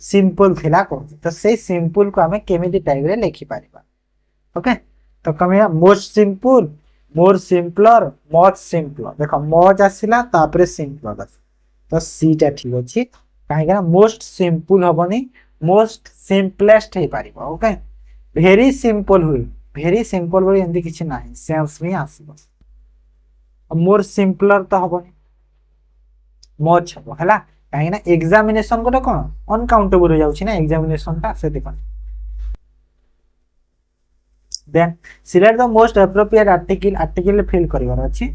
सिंपल थिला को तो से सिंपल को हमें केमिति टाइप रे लिखि पारिबा ओके तो कमे most simple more simpler much simpler देखो मच आसिला तापरे सिंपलर तो सीटा ठीक अछि काहे ना मोस्ट सिंपल हबनी मोस्ट सिंपलेस्ट हे पारिबा ओके वेरी सिंपल हुई वेरी सिंपल बोली एंदी किछि नाही सेंस में आसीबो मोर सिंपलर तो हबनी मच हबो हला काहे ना एग्जामिनेशन को कोन अनकाउंटेबल हो जाउछि ना एग्जामिनेशन ता से देखो then select the most appropriate article fill करिवार अछि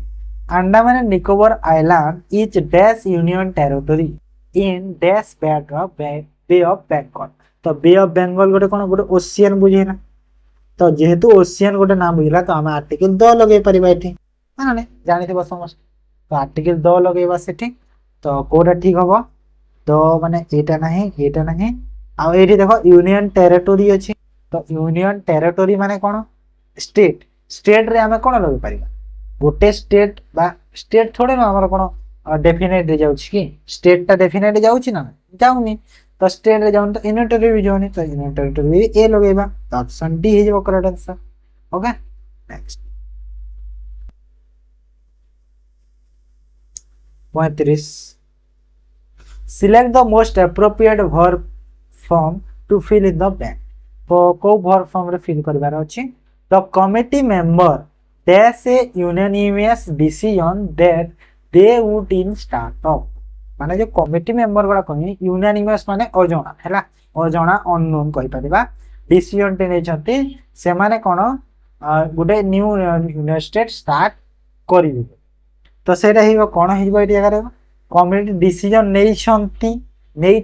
Andaman and Nicobar island is dash union territory in dash bay of Bengal तो बे ऑफ बंगाल गोटे कोन गोटे ओशियन बुझेना तो जेहेतु ओशियन गोटे नाम बुझला तो हम आर्टिकल द लगे परिबा एठी माने जानिथिबो समस्त तो आर्टिकल द लगेबा सेठी तो कोडा ठीक हबो तो माने एटा नाही आ एठी देखो यूनियन टेरिटरी अछि तो यूनियन टेरिटरी माने कोन स्टेट स्टेट रे हमें कोन लगे परिबा गोटे स्टेट बा स्टेट थोड़े ना हमर कोन डेफिनेट जाउछि कि स्टेट ता डेफिनेट जाउछि ना जाउनी तो स्टेट रे जाउन तो यूनियन टेरिटरी जाउनी तो यूनियन टेरिटरी ए लगेबा तो ऑप्शन डी हे जबो correct answer okay next 35 select the most appropriate verb form to fill in the blank तो को वर्ब फॉर्म रे फिल करबार अछि the committee member There's a unanimous decision that they would in startup माने जो committee member गुडा कोनी unanimous माने अजणा हैला अजणा अननोन कहि परिबा डिसीजन टे नै छथि से माने कोन गुडे न्यू यूनिवर्सिटी स्टार्ट करिवे तो सेटा हिबो कोन हिबो एटी जगह रे कमिटी डिसीजन नै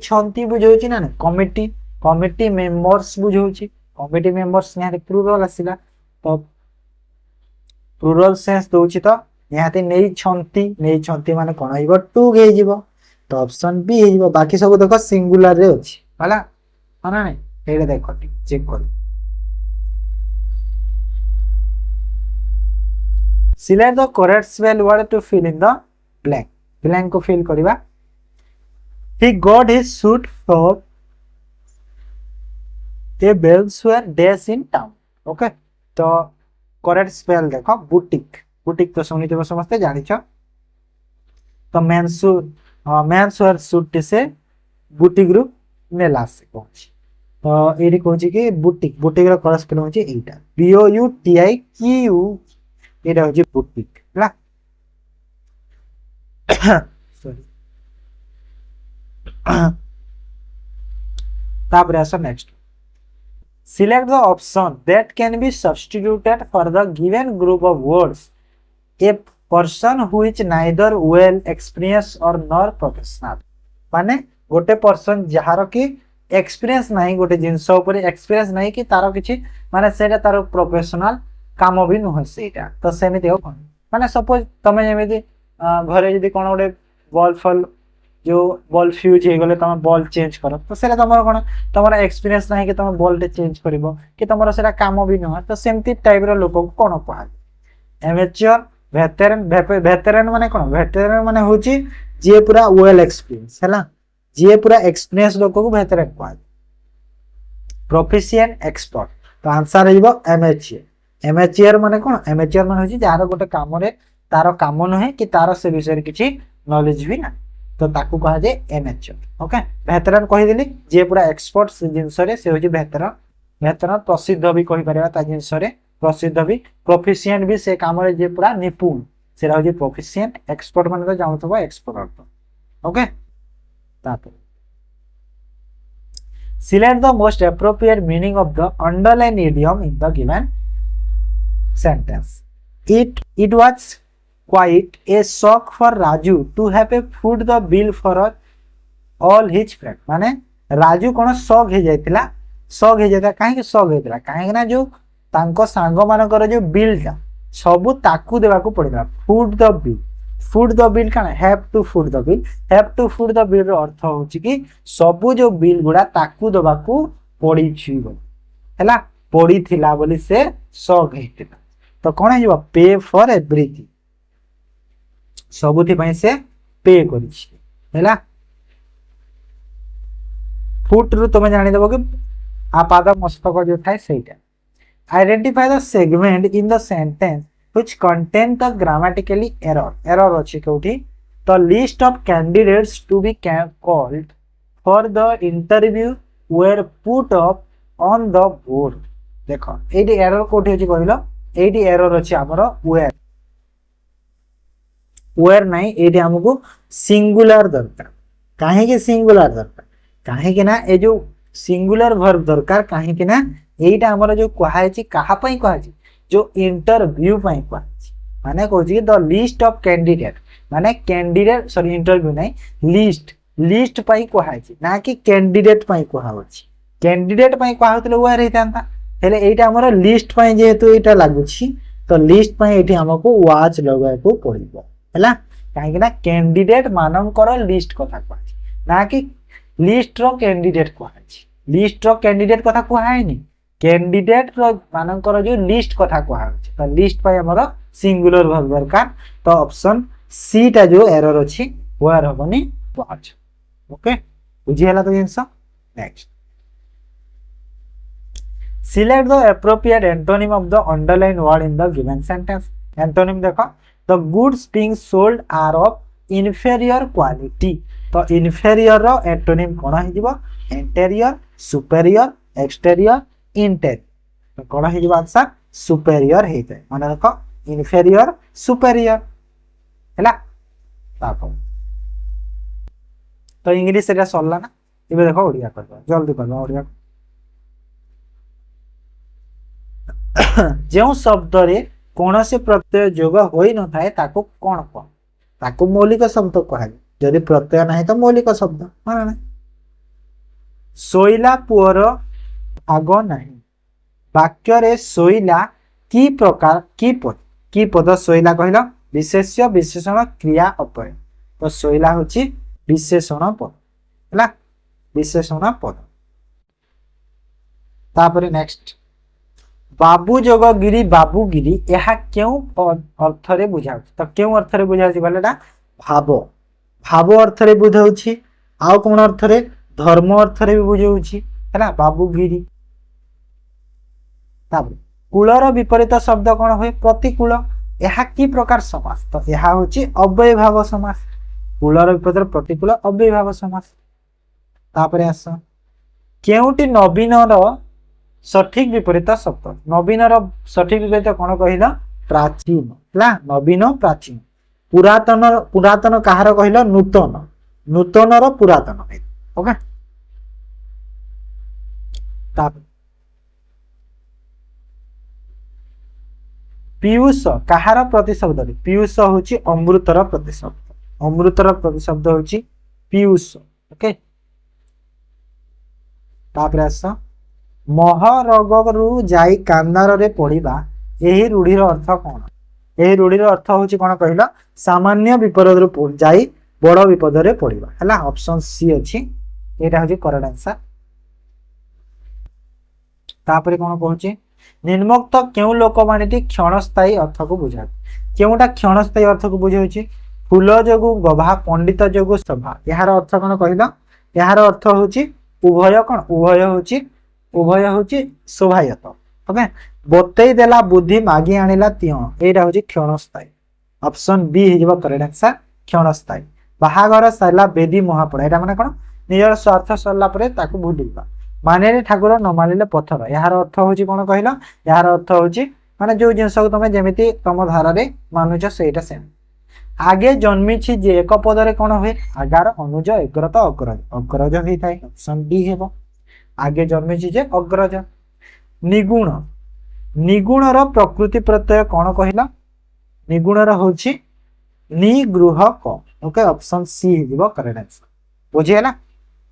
छथि बुझौछि ना कमिटी कमिटी मेंबर्स बुझौछि कमिटी मेंबर्स ने प्लुरल आसिला तो प्लुरल सेंस दोछि तो यहाते नै छंती माने कोन हिबो टू गे हिबो तो ऑप्शन बी हिबो बाकी सब देखो सिंगुलर रे अछि हला माने नै एटा देखो चेक कर select the correct spell word to fill in the blank को फिल करबा he got his suit from a menswear dash in town okay तो करेक्ट स्पेल देखो बुटीक तो सुनी तो समस्त जानि छ तो मेंसवेयर सूट से बुटीक रु नेला से पहुंची तो एडी कहूची कि बुटीक रो करेक्ट स्पेल होची एटा BOUTIQ एटा होची बुटीक ला सॉरी तापर आसा next Select the option that can be substituted for the given group of words. A person who is neither well experienced or nor professional. माने गोटे person जहार की experience नहीं गोटे जिंस ऊपर एक्सपीरियंस नहीं कि तारो किछि माने सेटा तारो प्रोफेशनल काम भी न सेटा तो सेमिति हो कोन माने सपोज तमे जेमिति घरे जदी कोन गोटे बॉल फॉल जो बॉल फ्यूज हो गले तुम बॉल चेंज कर तो सेटा तुम कौन तुम एक्सपीरियंस ना कि तुम बॉल टे चेंज कर कि तुम से काम भी नुह तो सेमती टाइप लोक को कौन कह एमेच्योर भेटेरान भेटेरान माने कौन भेटेरान माने होची जे पूरा वेल एक्सपीरियंस है जे पूरा एक्सपीरियंस लोक को भेटेरान कह प्रोफिशिएंट एक्सपर्ट तो आंसर हो एमेच्योर एमेच्योर माने कौन एमेच्योर माने होची जार गोटे काम रे तार काम नुहे कि तार से विषय किसी नॉलेज भी ना तो ताकू कहा जाए एमेच्योर ओके भेटेरान कहीदेली जे पूरा एक्सपर्ट से जिनस से होची भेटेरान भेटेरान प्रसिद्ध भी कहि परिबा ता जिनस रे प्रसिद्ध भी प्रोफिशिएंट भी से काम रे जे पूरा निपुण सेरा होची प्रोफिशिएंट एक्सपर्ट माने तो जानथबो एक्सपर्ट ओके तापर select the most appropriate meaning of the underlined idiom in the given sentence. It was quite a shock for Raju to have a foot the bill for all his friends. माने राजू कौन shock हो जाइतिला shock हो जाता काहे shock होइतिला काहे ना जो तांको सांगो मानकर जो बिल था सबु ताकू देबा को पड़िला फुट द बिल काना have to foot the bill रो अर्थ होची कि सबु जो बिल गुडा ताकू देबा को पड़ी छी हैला पड़ी थिला बोली से शॉक हेतिला तो कोन हे पे फॉर एवरीथिंग सबुथि पई से पे करी छी हैला फुट रु तुम जानि देबो कि आपाद मस्तक जो थाए सेटा identify the segment in the sentence which contain the grammatically error अछि कोठी the list of candidates to be called for the interview were put up on the board देखो एडी एरर कोठी अछि कहलो एडी एरर अछि हमर where नहीं AD हमको सिंगुलर दरकार काहे के सिंगुलर दरकार काहे के ना ए जो सिंगुलर वर्ब दरकार काहे के ना एटा हमर जो कहा अछि कहा पई कहा अछि जो इंटरव्यू पई कहा माने कहछि द लिस्ट ऑफ कैंडिडेट माने कैंडिडेट सॉरी इंटरव्यू नहीं लिस्ट पई कहा अछि ना कि कैंडिडेट पई कहा अछि कैंडिडेट पई कहा होतले वेयर हेतांता हेले एटा हमर लिस्ट पई जेहेतु एटा लागुछि तो लिस्ट पई एठी हमको वाच लगाय को पड़िबो हैला काहे कि ना कैंडिडेट मानकर लिस्ट कथा कहा ना कि लिस्ट रो कैंडिडेट कहा अछि लिस्ट रो कैंडिडेट कथा कहा हैनी कैंडिडेट मानकर जो लिस्ट कथा कहा तो लिस्ट पाई हमर सिंगुलर वर्ब दरकार तो ऑप्शन सी टा जो एरर अछि वेयर होबनी वाच ओके बुझी हला तो जिंस next select the appropriate antonym of the underline word in the given sentence antonym देखो the goods being sold are of inferior quality तो इंफीरियर रो एंटोनिम कोन हे जिवो इंटीरियर सुपीरियर एक्सटीरियर इंटेरियर तो कौन है आंसर सुपेरियर है माने देखो इनफेरियर सुपेरियर हैला ताको तो इंग्लिश एटा सरला ना इबे देखो ओडिया करबा जल्दी करबा ओडिया जेउ शब्द रे कोन से प्रत्यय जोग होई न थाए ताको कोन को ताको मौलिक शब्द कहा जदि प्रत्यय नाही तो मौलिक शब्द माने ना सोइला पुअर भाग नहीं वाक्य रे सोइला की प्रकार की पद सोइला कहला विशेष्य विशेषण क्रिया अपय तो सोइला होची विशेषण पद हैला विशेषण पद तापरे नेक्स्ट बाबू जोगगिरी बाबूगिरी यह क्यों अर्थ रे बुझाउ तो क्यों अर्थ रे बुझाउ बोलेटा भाव भाव अर्थ रे बुझाउछि आ कोन अर्थ रे धर्म अर्थ रे बुझाउछि हैला बाबूगिरी ताबे कूलर विपरीत शब्द कौन हुए प्रतिकूल यह कि प्रकार समास तो यह होची अव्ययभाव समास कूलर विपरीत प्रतिकूल अव्ययभाव समास तापरे आस केउटी नवीन रो सठिक विपरीत शब्द नवीन रो सठिक विपरीत कौन कहिला प्राचीन हला नवीन प्राचीन पुरातन कहार कहिला नूतन रो पुरातन ओके ताप पीयूष कहार प्रतिशब्द पीयूष होची अमृतर प्रतिशब्द होची पीयूष ओके तापर आस महरगरु जाई कांदार रे पड़िबा एही रूढ़ीर अर्थ कोन एही रूढ़ीर अर्थ होची कोन कहिला सामान्य विपरीत रु जाई बड़ विपद रे पड़िबा हैला ऑप्शन सी अछि एटा होची करेक्ट आंसर तापरे कोन कहूची निम्नोक्त केउ लोकवाणीटी क्षणस्थायी अर्थ को बुझाय केउटा क्षणस्थायी अर्थ को बुझाउची फूल जोगु गभा पंडित जोगु सभा यार अर्थ कोन कहिला यार अर्थ होची उभय कोन उभय होची शोभायत ओके बतई देला बुद्धि मागी आनिला तिय एटा होची क्षणस्थायी ऑप्शन बी हिजबो करेक्ट आंसर क्षणस्थायी बाहागर साला बेदी महापड़ा एटा माने कोन निजर स्वार्थ सरला परे ताकू भूलिबा माने ठाकुर न मानिले पत्थर यार अर्थ होची कोन कहिला यार अर्थ होची माने जो जिंस को तमे जेमिति तम धारा रे मानुछ सेटा सेम आगे जन्मी छी जे एक पद रे कोन होय आगार अनुज एग्रत अग्रज अग्रज होई थाय ऑप्शन डी हेबो आगे जन्मी छी जे अग्रज निगुण निगुण रो प्रकृति प्रत्यय कोन कहिला निगुण रो होची निगृह क ओके ऑप्शन सी हिजबो करेक्ट आंसर बुझियला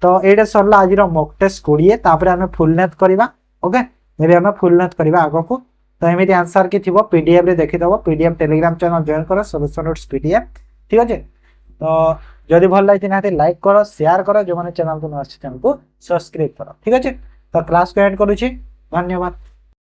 तो एटा सरला आज मॉक टेस्ट 20 तापर हमें फुल नेथ करबा ओके एबे हमें फुल नेथ करबा आगो को तो एमिति आंसर के थिबो पीडीएफ रे देखि दबो पीडीएफ टेलीग्राम चैनल जॉइन करो सॉल्यूशन नोट्स पीडीएफ ठीक अछि तो जदि भल लागित नाते लाइक करो शेयर करो जो माने चैनल को न आछि चैनल को सब्सक्राइब करो ठीक अछि तो क्लास को एंड करू छी धन्यवाद।